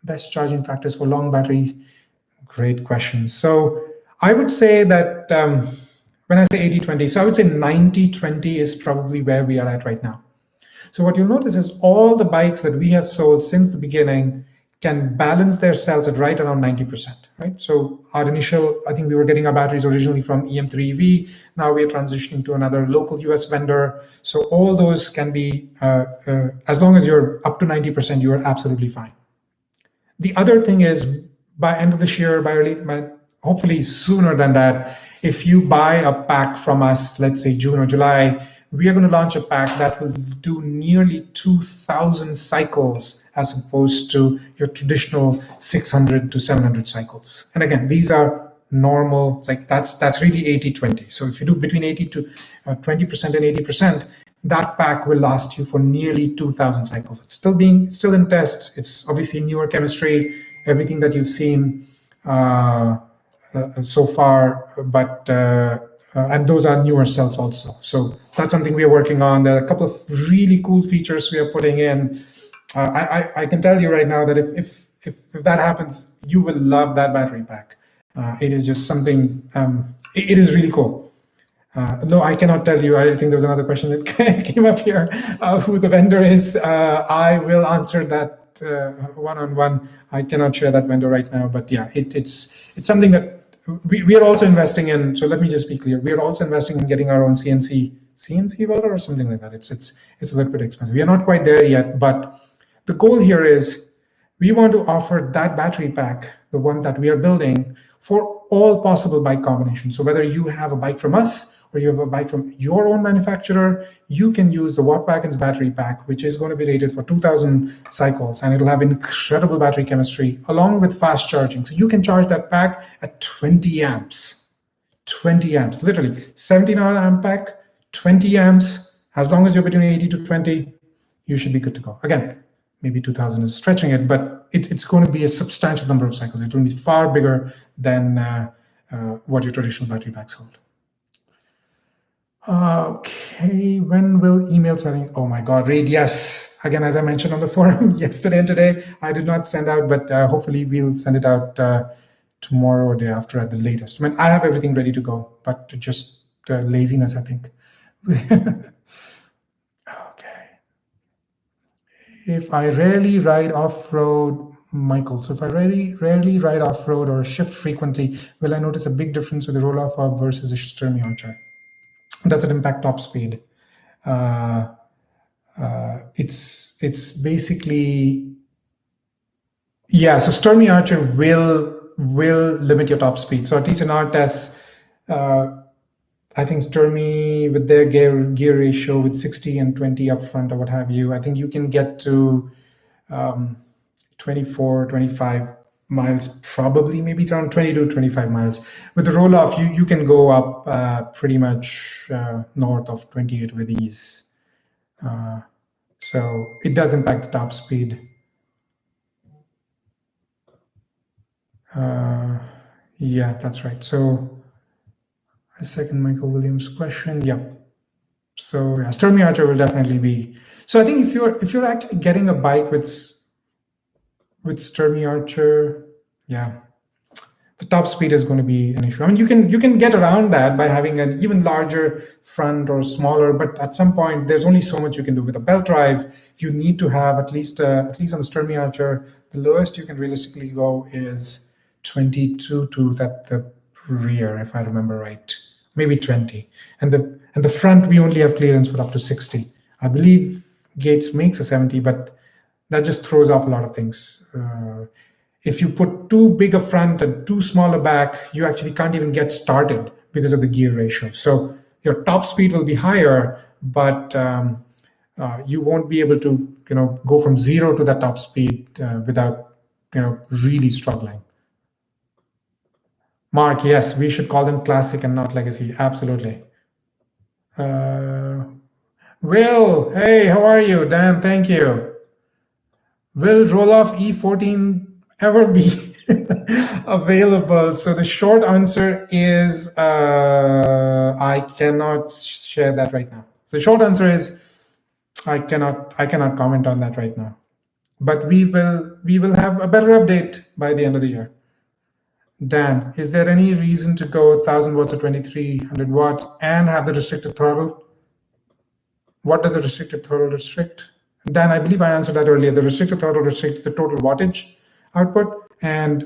Best charging practice for long battery? Great question. So I would say that when I say 80-20, so I would say 90-20 is probably where we are at right now. So what you'll notice is all the bikes that we have sold since the beginning can balance their cells at right around 90%, right? So our initial, I think we were getting our batteries originally from EM3EV. Now we are transitioning to another local US vendor. So all those can be, as long as you're up to 90%, you are absolutely fine. The other thing is, by end of this year, hopefully sooner than that, if you buy a pack from us, let's say June or July, we are going to launch a pack that will do nearly 2,000 cycles as opposed to your traditional 600 to 700 cycles. And again, these are normal, like that's really 80-20. So if you do between 80 to 20% and 80%, that pack will last you for nearly 2,000 cycles. It's still in test. It's obviously newer chemistry, everything that you've seen so far, but and those are newer cells also. So that's something we are working on. There are a couple of really cool features we are putting in. I can tell you right now that if that happens, you will love that battery pack. It is just something, it is really cool. No, I cannot tell you. I think there was another question that came up here, who the vendor is. I will answer that one-on-one. I cannot share that vendor right now, but yeah, it's something that we are also investing in. So let me just be clear: we are also investing in getting our own CNC welder or something like that. It's a little bit expensive. We are not quite there yet, but the goal here is we want to offer that battery pack, the one that we are building, for all possible bike combinations. So whether you have a bike from us or you have a bike from your own manufacturer, you can use the Wagons battery pack, which is going to be rated for 2000 cycles, and it'll have incredible battery chemistry along with fast charging. So you can charge that pack at 20 amps. 20 amps, literally 17-hour amp pack, 20 amps. As long as you're between 80 to 20, you should be good to go. Again, maybe 2000 is stretching it, but it's going to be a substantial number of cycles. It's going to be far bigger than what your traditional battery packs hold. Okay, when will email sending? Oh my God, Reid, yes. Again, as I mentioned on the forum yesterday and today, I did not send out, but hopefully we'll send it out tomorrow or day after at the latest. I mean, I have everything ready to go, but just laziness, I think. If I rarely ride off-road, Michael, so if I rarely ride off-road or shift frequently, will I notice a big difference with the roll-off arc versus a Sturmey Archer? Does it impact top speed? It's basically, yeah, so Sturmey Archer will limit your top speed. So at least in our tests, I think Sturmey with their gear ratio with 60 and 20 up front or what have you, I think you can get to 24, 25 miles, probably maybe around 20 to 25 miles. With the roll-off, you can go up pretty much north of 28 with ease. So it does impact the top speed. Yeah, that's right. So I second Michael Williams' question. Yep. So yeah, Sturmey Archer will definitely be. So I think if you're actually getting a bike with Sturmey Archer, yeah, the top speed is going to be an issue. I mean, you can get around that by having an even larger front or smaller, but at some point there's only so much you can do with a belt drive. You need to have at least on the Sturmey Archer, the lowest you can realistically go is 22 to the rear, if I remember right, maybe 20, and the front we only have clearance for up to 60. I believe Gates makes a 70, but that just throws off a lot of things. If you put too big a front and too small a back, you actually can't even get started because of the gear ratio. So your top speed will be higher, but you won't be able to go from 0 to that top speed without really struggling. Mark, yes, we should call them classic and not legacy. Absolutely. Will, hey, how are you? Dan, thank you. Will roll-off E14 ever be available? So the short answer is I cannot share that right now. So the short answer is I cannot comment on that right now. But we will have a better update by the end of the year. Dan, is there any reason to go 1000 watts or 2300 watts and have the restricted throttle? What does the restricted throttle restrict? Dan, I believe I answered that earlier. The restricted throttle restricts the total wattage output, and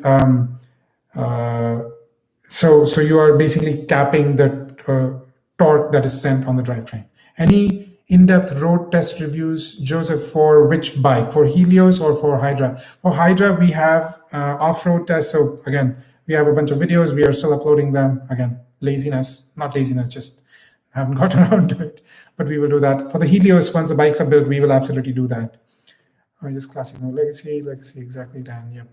so you are basically capping the torque that is sent on the drivetrain. Any in-depth road test reviews, Joseph, for which bike? For Helios or for Hydra? For Hydra, we have off-road tests. So again, we have a bunch of videos. We are still uploading them. Again, not laziness, just haven't gotten around to it. But we will do that. For the Helios, once the bikes are built, we will absolutely do that. Just classic, no legacy, exactly, Dan,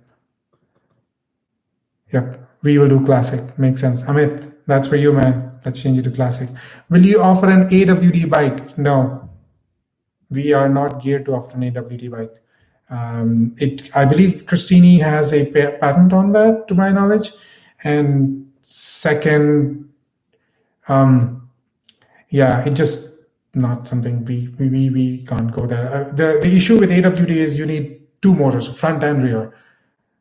Yep, we will do classic, makes sense. Amit, that's for you, man. Let's change it to classic. Will you offer an AWD bike? No, we are not geared to offer an AWD bike. I believe Christini has a patent on that, to my knowledge. And second, yeah, it just not something we can't go there. The issue with AWD is you need two motors, front and rear.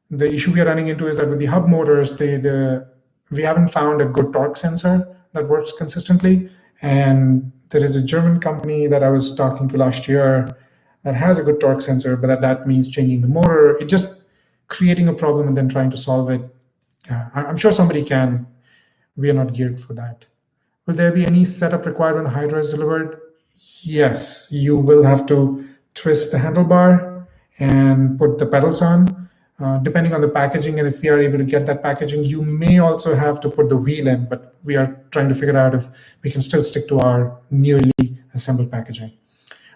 The issue we are running into is that with the hub motors, we haven't found a good torque sensor that works consistently. And there is a German company that I was talking to last year. that has a good torque sensor, but that means changing the motor. It just creating a problem and then trying to solve it. I'm sure somebody can. We are not geared for that. Will there be any setup required when the Hydra is delivered? Yes, you will have to twist the handlebar and put the pedals on. Depending on the packaging, and if we are able to get that packaging, you may also have to put the wheel in, but we are trying to figure out if we can still stick to our nearly assembled packaging.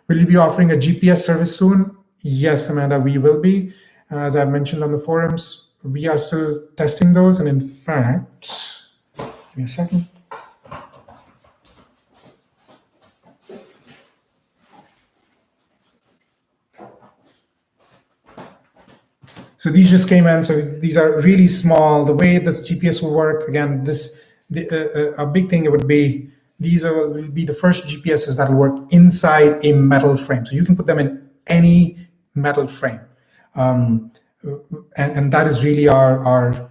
Will you be offering a GPS service soon? Yes, Amanda, we will be. As I've mentioned on the forums, we are still testing those, and in fact, give me a second. So these just came in. So these are really small. The way this GPS will work, again, a big thing it would be, these will be the first GPSs that will work inside a metal frame. So you can put them in any metal frame. And that is really our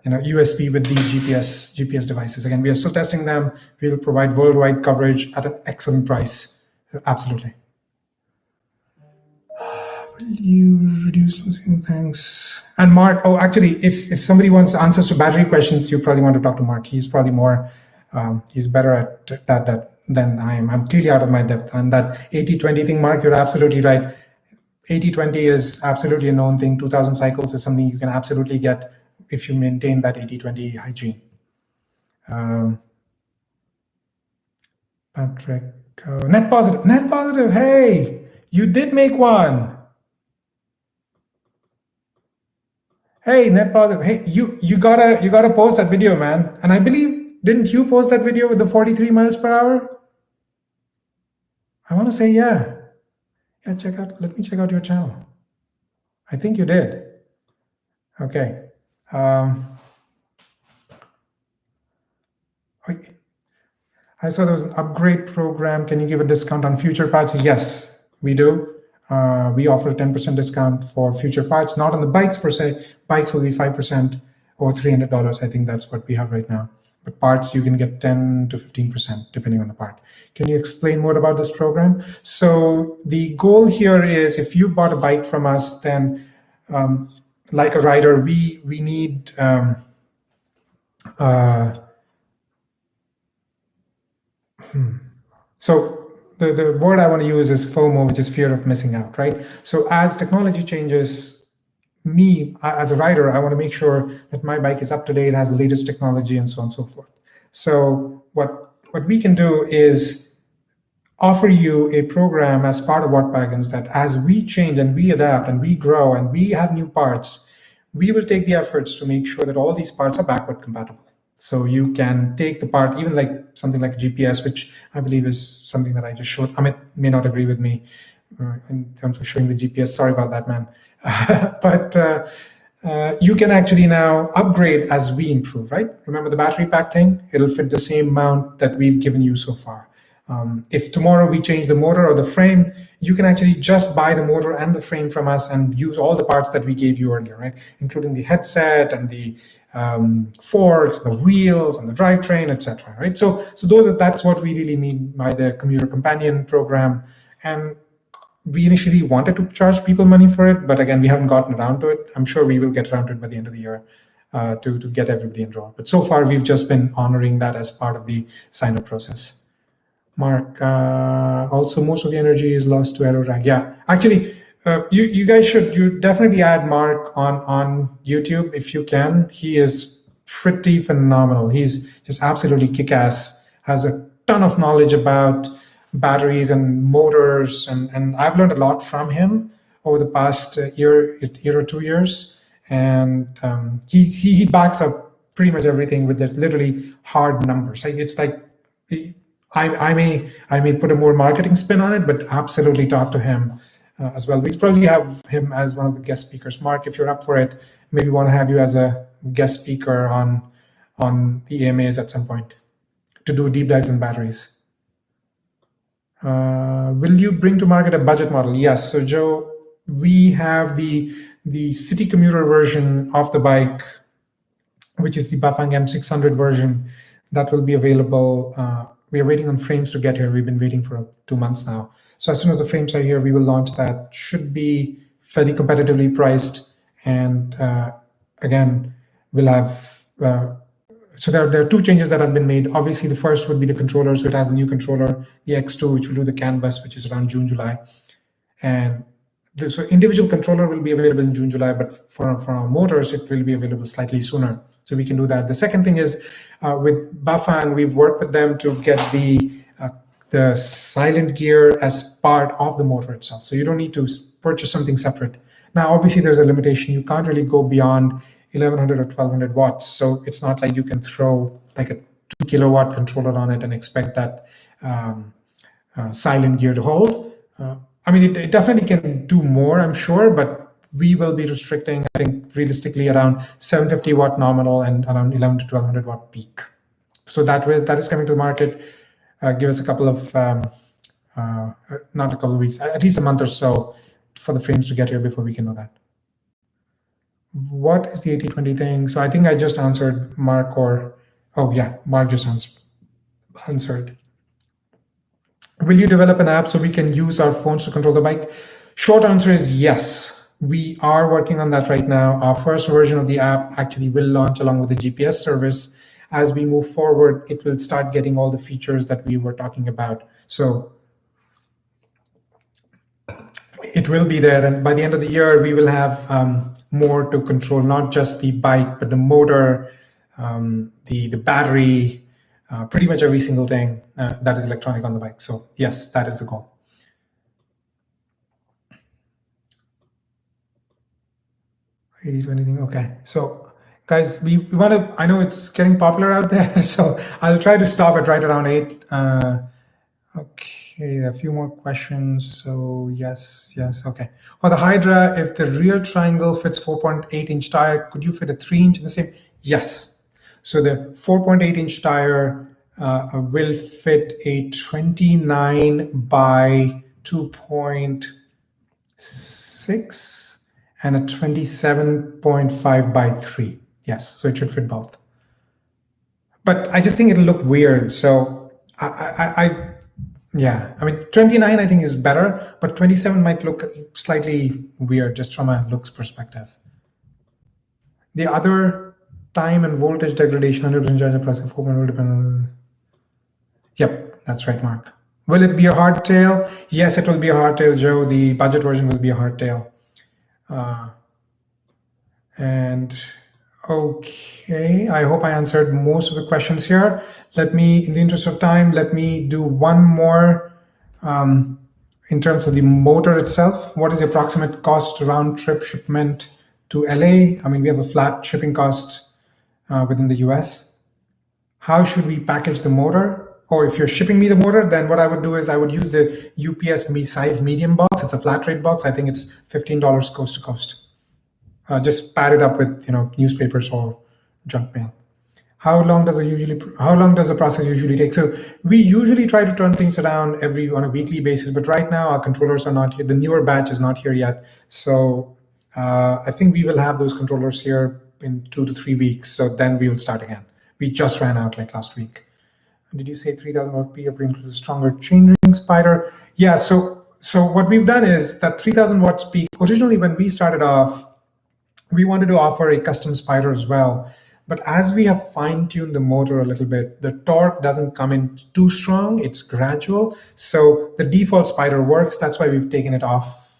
USP with these GPS devices. Again, we are still testing them. We will provide worldwide coverage at an excellent price. Absolutely. Will you reduce losing? Thanks. And Mark, actually, if somebody wants answers to battery questions, you probably want to talk to Mark. He's probably more, he's better at that than I am. I'm clearly out of my depth. And that 80-20 thing, Mark, you're absolutely right. 80-20 is absolutely a known thing. 2000 cycles is something you can absolutely get if you maintain that 80-20 hygiene. Patrick, net positive. Hey, you did make one. Hey, net positive. Hey, you gotta post that video, man. And I believe, didn't you post that video with the 43 miles per hour? I want to say yeah. Yeah, let me check out your channel. I think you did. Okay. I saw there was an upgrade program. Can you give a discount on future parts? Yes, we do. We offer a 10% discount for future parts, not on the bikes per se. Bikes will be 5% or $300. I think that's what we have right now. But parts, you can get 10 to 15%, depending on the part. Can you explain more about this program? So the goal here is, if you bought a bike from us, then like a rider, we need so the word I want to use is FOMO, which is fear of missing out, right? So as technology changes, me as a rider, I want to make sure that my bike is up to date, has the latest technology, and so on and so forth. So what we can do is offer you a program as part of Wagons that as we change and we adapt and we grow and we have new parts, we will take the efforts to make sure that all these parts are backward compatible. So you can take the part, even like something like a GPS, which I believe is something that I just showed. Amit may not agree with me in terms of showing the GPS. Sorry about that, man. But you can actually now upgrade as we improve, right? Remember the battery pack thing? It'll fit the same mount that we've given you so far. If tomorrow we change the motor or the frame, you can actually just buy the motor and the frame from us and use all the parts that we gave you earlier, right? Including the headset and the forks, the wheels, and the drivetrain, etc. Right? So that's what we really mean by the Commuter Companion program. And we initially wanted to charge people money for it, but again, we haven't gotten around to it. I'm sure we will get around to it by the end of the year to get everybody enrolled. But so far, we've just been honoring that as part of the sign-up process. Mark, also most of the energy is lost to aero-drag. Yeah, actually, you guys should definitely add Mark on YouTube if you can. He is pretty phenomenal. He's just absolutely kick-ass, has a ton of knowledge about batteries and motors, and I've learned a lot from him over the past year or 2 years. And he backs up pretty much everything with just literally hard numbers. It's like I may put a more marketing spin on it, but absolutely talk to him as well. We'd probably have him as one of the guest speakers. Mark, if you're up for it, maybe want to have you as a guest speaker on the AMAs at some point to do deep dives in batteries. Will you bring to market a budget model? Yes. So Joe, we have the city commuter version of the bike, which is the Bafang M600 version that will be available we are waiting on frames to get here. We've been waiting for 2 months now. So as soon as the frames are here, we will launch that. Should be fairly competitively priced. And again, we'll have, so there are two changes that have been made. Obviously, the first would be the controller. So it has the new controller, the X2, which will do the CAN bus, which is around June, July. And so individual controller will be available in June, July, but for our motors, it will be available slightly sooner. So we can do that. The second thing is with Bafang, we've worked with them to get the silent gear as part of the motor itself. So you don't need to purchase something separate. Now, obviously, there's a limitation. You can't really go beyond 1100 or 1200 watts. So it's not like you can throw like a 2 kilowatt controller on it and expect that silent gear to hold. I mean, it definitely can do more, I'm sure, but we will be restricting, I think, realistically around 750 watt nominal and around 11 to 1200 watt peak. So that is coming to the market. Give us a couple of, not a couple of weeks, at least a month or so for the frames to get here before we can know that. What is the 80-20 thing? So I think I just answered Mark oh yeah, Mark just answered. Will you develop an app so we can use our phones to control the bike? Short answer is yes. We are working on that right now. Our first version of the app actually will launch along with the GPS service. As we move forward, it will start getting all the features that we were talking about. So it will be there. And by the end of the year, we will have more to control, not just the bike, but the motor, the battery, pretty much every single thing that is electronic on the bike. So yes, that is the goal. 80-20 thing. Okay. So guys, we want to, I know it's getting popular out there, so I'll try to stop it right around 8. Okay, a few more questions. So yes. Okay. For the Hydra, if the rear triangle fits 4.8-inch tire, could you fit a 3-inch in the same? Yes. So the 4.8-inch tire will fit a 29 by 2.6 and a 27.5 by 3. Yes, so it should fit both. But I just think it'll look weird. So yeah, I mean, 29 I think is better, but 27 might look slightly weird just from a looks perspective. The other time and voltage degradation, 100% charge plus 4.0 depend on. Yep, that's right, Mark. Will it be a hardtail? Yes, it will be a hardtail, Joe. The budget version will be a hardtail. And okay, I hope I answered most of the questions here. Let me, in the interest of time, let me do one more in terms of the motor itself. What is the approximate cost round trip shipment to LA? I mean, we have a flat shipping cost within the US. How should we package the motor? Or if you're shipping me the motor, then what I would do is I would use the UPS size medium box. It's a flat rate box. I think it's $15 coast to coast. Just pad it up with newspapers or junk mail. How long does the process usually take? So we usually try to turn things around on a weekly basis, but right now our controllers are not here. The newer batch is not here yet. So I think we will have those controllers here in 2 to 3 weeks. So then we will start again. We just ran out like last week. Did you say 3000 watt peak includes a stronger chain ring spider? Yeah, so what we've done is that 3000 watts peak, originally when we started off, we wanted to offer a custom spider as well. But as we have fine-tuned the motor a little bit, the torque doesn't come in too strong, it's gradual. So the default spider works. That's why we've taken it off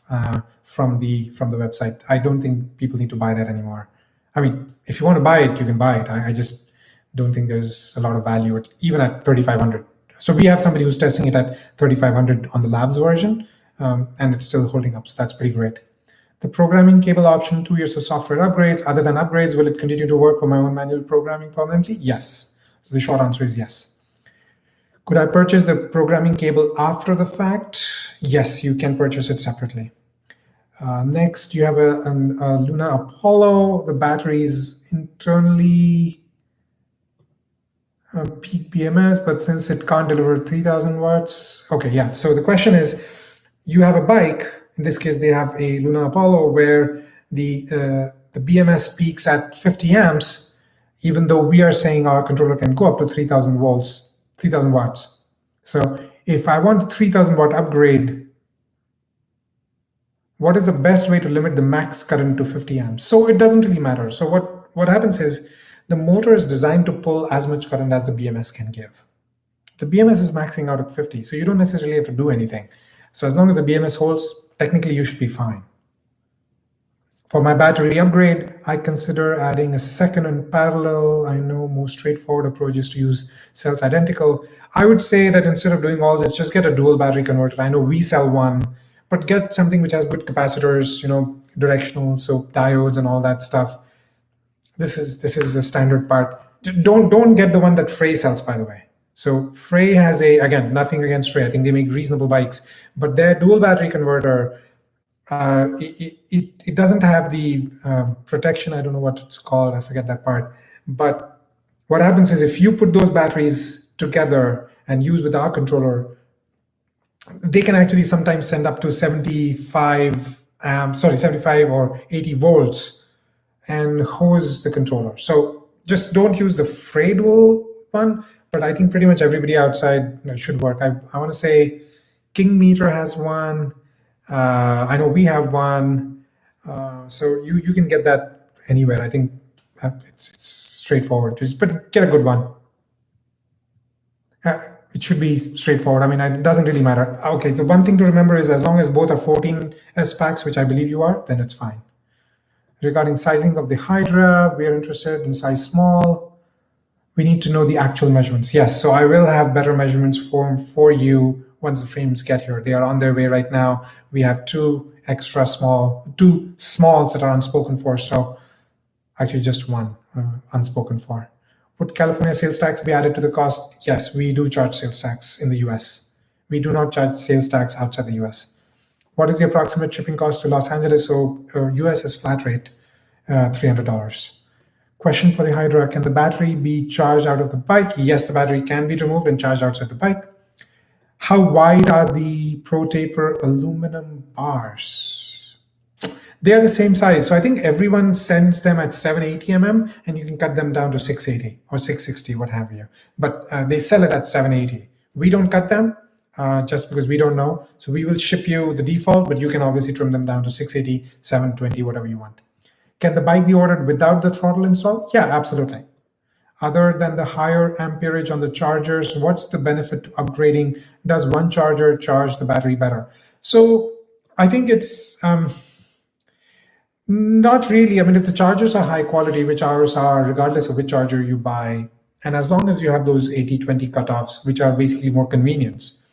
from the website. I don't think people need to buy that anymore. I mean, if you want to buy it, you can buy it. I just don't think there's a lot of value even at 3500. So we have somebody who's testing it at 3500 on the labs version, and it's still holding up. So that's pretty great. The programming cable option, 2 years of software upgrades. Other than upgrades, will it continue to work for my own manual programming permanently? Yes. So the short answer is yes. Could I purchase the programming cable after the fact? Yes, you can purchase it separately. Next, you have a Luna Apollo. The battery is internally peak BMS, but since it can't deliver 3000 watts. Okay, yeah. So the question is, you have a bike. In this case, they have a Luna Apollo where the BMS peaks at 50 amps, even though we are saying our controller can go up to 3000 watts. So if I want a 3000 watt upgrade, what is the best way to limit the max current to 50 amps? So it doesn't really matter. So what happens is the motor is designed to pull as much current as the BMS can give. The BMS is maxing out at 50, so you don't necessarily have to do anything. So as long as the BMS holds, technically you should be fine. For my battery upgrade, I consider adding a second in parallel. I know most straightforward approach is to use cells identical. I would say that instead of doing all this, just get a dual battery converter. I know we sell one, but get something which has good capacitors, directional, so diodes and all that stuff. This is the standard part. Don't get the one that Frey sells, by the way. So Frey has again, nothing against Frey. I think they make reasonable bikes, but their dual battery converter, it doesn't have the protection. I don't know what it's called. I forget that part. But what happens is if you put those batteries together and use with our controller, they can actually sometimes send up to 75 or 80 volts and hose the controller. So just don't use the Frey dual one, but I think pretty much everybody outside should work. I want to say King Meter has one. I know we have one. So you can get that anywhere. I think it's straightforward. But get a good one. It should be straightforward. I mean, it doesn't really matter. Okay, the one thing to remember is as long as both are 14S packs, which I believe you are, then it's fine. Regarding sizing of the Hydra, we are interested in size small. We need to know the actual measurements. Yes, so I will have better measurements for you once the frames get here. They are on their way right now. We have two smalls that are unspoken for, so actually just one unspoken for. Would California sales tax be added to the cost? Yes, we do charge sales tax in the US. We do not charge sales tax outside the US. What is the approximate shipping cost to Los Angeles? So US is flat rate, $300. Question for the Hydra, can the battery be charged out of the bike? Yes, the battery can be removed and charged outside the bike. How wide are the Pro Taper aluminum bars? They are the same size. So I think everyone sends them at 780 mm and you can cut them down to 680 or 660, what have you. But they sell it at 780. We don't cut them just because we don't know. So we will ship you the default, but you can obviously trim them down to 680, 720, whatever you want. Can the bike be ordered without the throttle installed? Yeah, absolutely. Other than the higher amperage on the chargers, what's the benefit to upgrading? Does one charger charge the battery better? So I think it's not really. I mean, if the chargers are high quality, which ours are, regardless of which charger you buy, and as long as you have those 80-20 cutoffs, which are basically more convenience,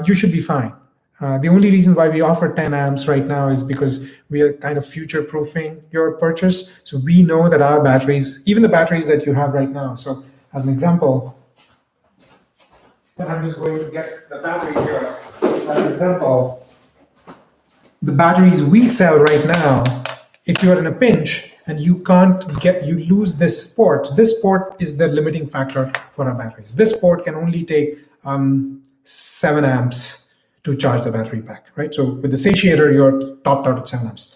you should be fine. The only reason why we offer 10 amps right now is because we are kind of future-proofing your purchase. So we know that our batteries, even the batteries that you have right now. So as an example, I'm just going to get the battery here. As an example, the batteries we sell right now, if you're in a pinch and you lose this port. This port is the limiting factor for our batteries. This port can only take 7 amps to charge the battery pack, right? So with the satiator, you're topped out at 7 amps.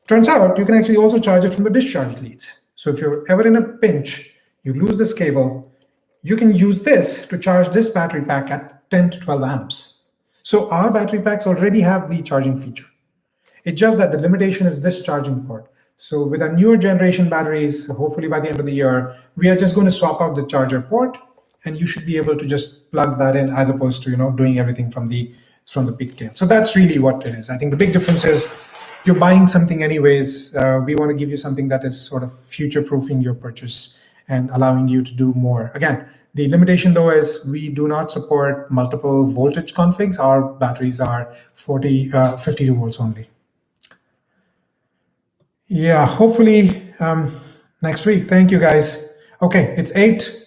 Turns out you can actually also charge it from the discharge leads. So if you're ever in a pinch, you lose this cable, you can use this to charge this battery pack at 10 to 12 amps. So our battery packs already have the charging feature. It's just that the limitation is this charging port. So with our newer generation batteries, hopefully by the end of the year, we are just going to swap out the charger port, and you should be able to just plug that in as opposed to doing everything from the pigtail. So that's really what it is. I think the big difference is you're buying something anyways. We want to give you something that is sort of future-proofing your purchase and allowing you to do more. Again, the limitation though is we do not support multiple voltage configs. Our batteries are 52 volts only. Yeah, hopefully next week. Thank you guys. Okay, it's 8.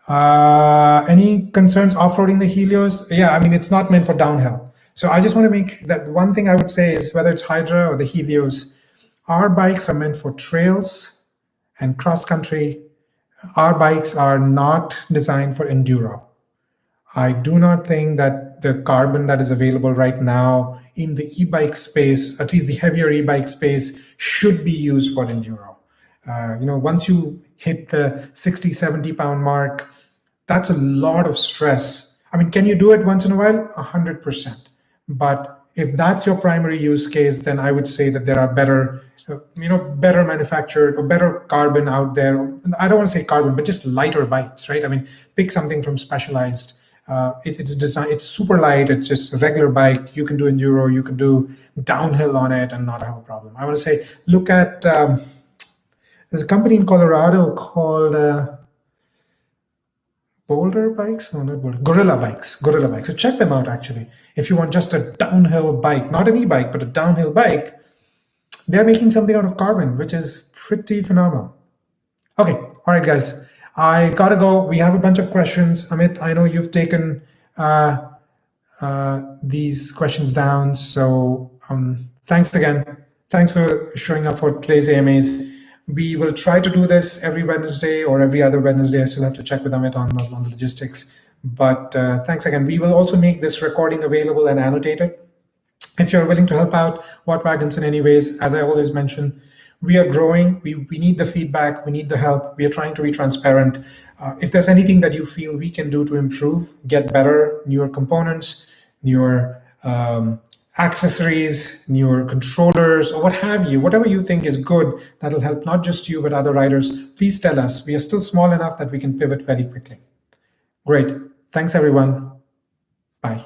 Any concerns off-roading the Helios? Yeah, I mean, it's not meant for downhill. So I just want to make that one thing I would say is whether it's Hydra or the Helios, our bikes are meant for trails and cross-country. Our bikes are not designed for enduro. I do not think that the carbon that is available right now in the e-bike space, at least the heavier e-bike space, should be used for enduro. Once you hit the 60, 70 pound mark, that's a lot of stress. I mean, can you do it once in a while? 100%. But if that's your primary use case, then I would say that there are better, better manufactured or better carbon out there. I don't want to say carbon, but just lighter bikes, right? I mean, pick something from Specialized. It's designed. It's super light. It's just a regular bike. You can do enduro. You can do downhill on it and not have a problem. I want to say, look at there's a company in Colorado called Boulder Bikes. No, not Boulder. Gorilla Bikes. Gorilla Bikes. So check them out. Actually, if you want just a downhill bike, not an e-bike, but a downhill bike, they're making something out of carbon, which is pretty phenomenal. Okay, all right, guys. I gotta go. We have a bunch of questions. Amit, I know you've taken these questions down. So thanks again. Thanks for showing up for today's AMAs. We will try to do this every Wednesday or every other Wednesday. I still have to check with Amit on the logistics. But thanks again. We will also make this recording available and annotated. If you're willing to help out Wagons in any ways, as I always mention, we are growing. We need the feedback. We need the help. We are trying to be transparent. If there's anything that you feel we can do to improve, get better, newer components, newer accessories, newer controllers, or what have you, whatever you think is good, that'll help not just you, but other riders, please tell us. We are still small enough that we can pivot very quickly. Great. Thanks, everyone. Bye.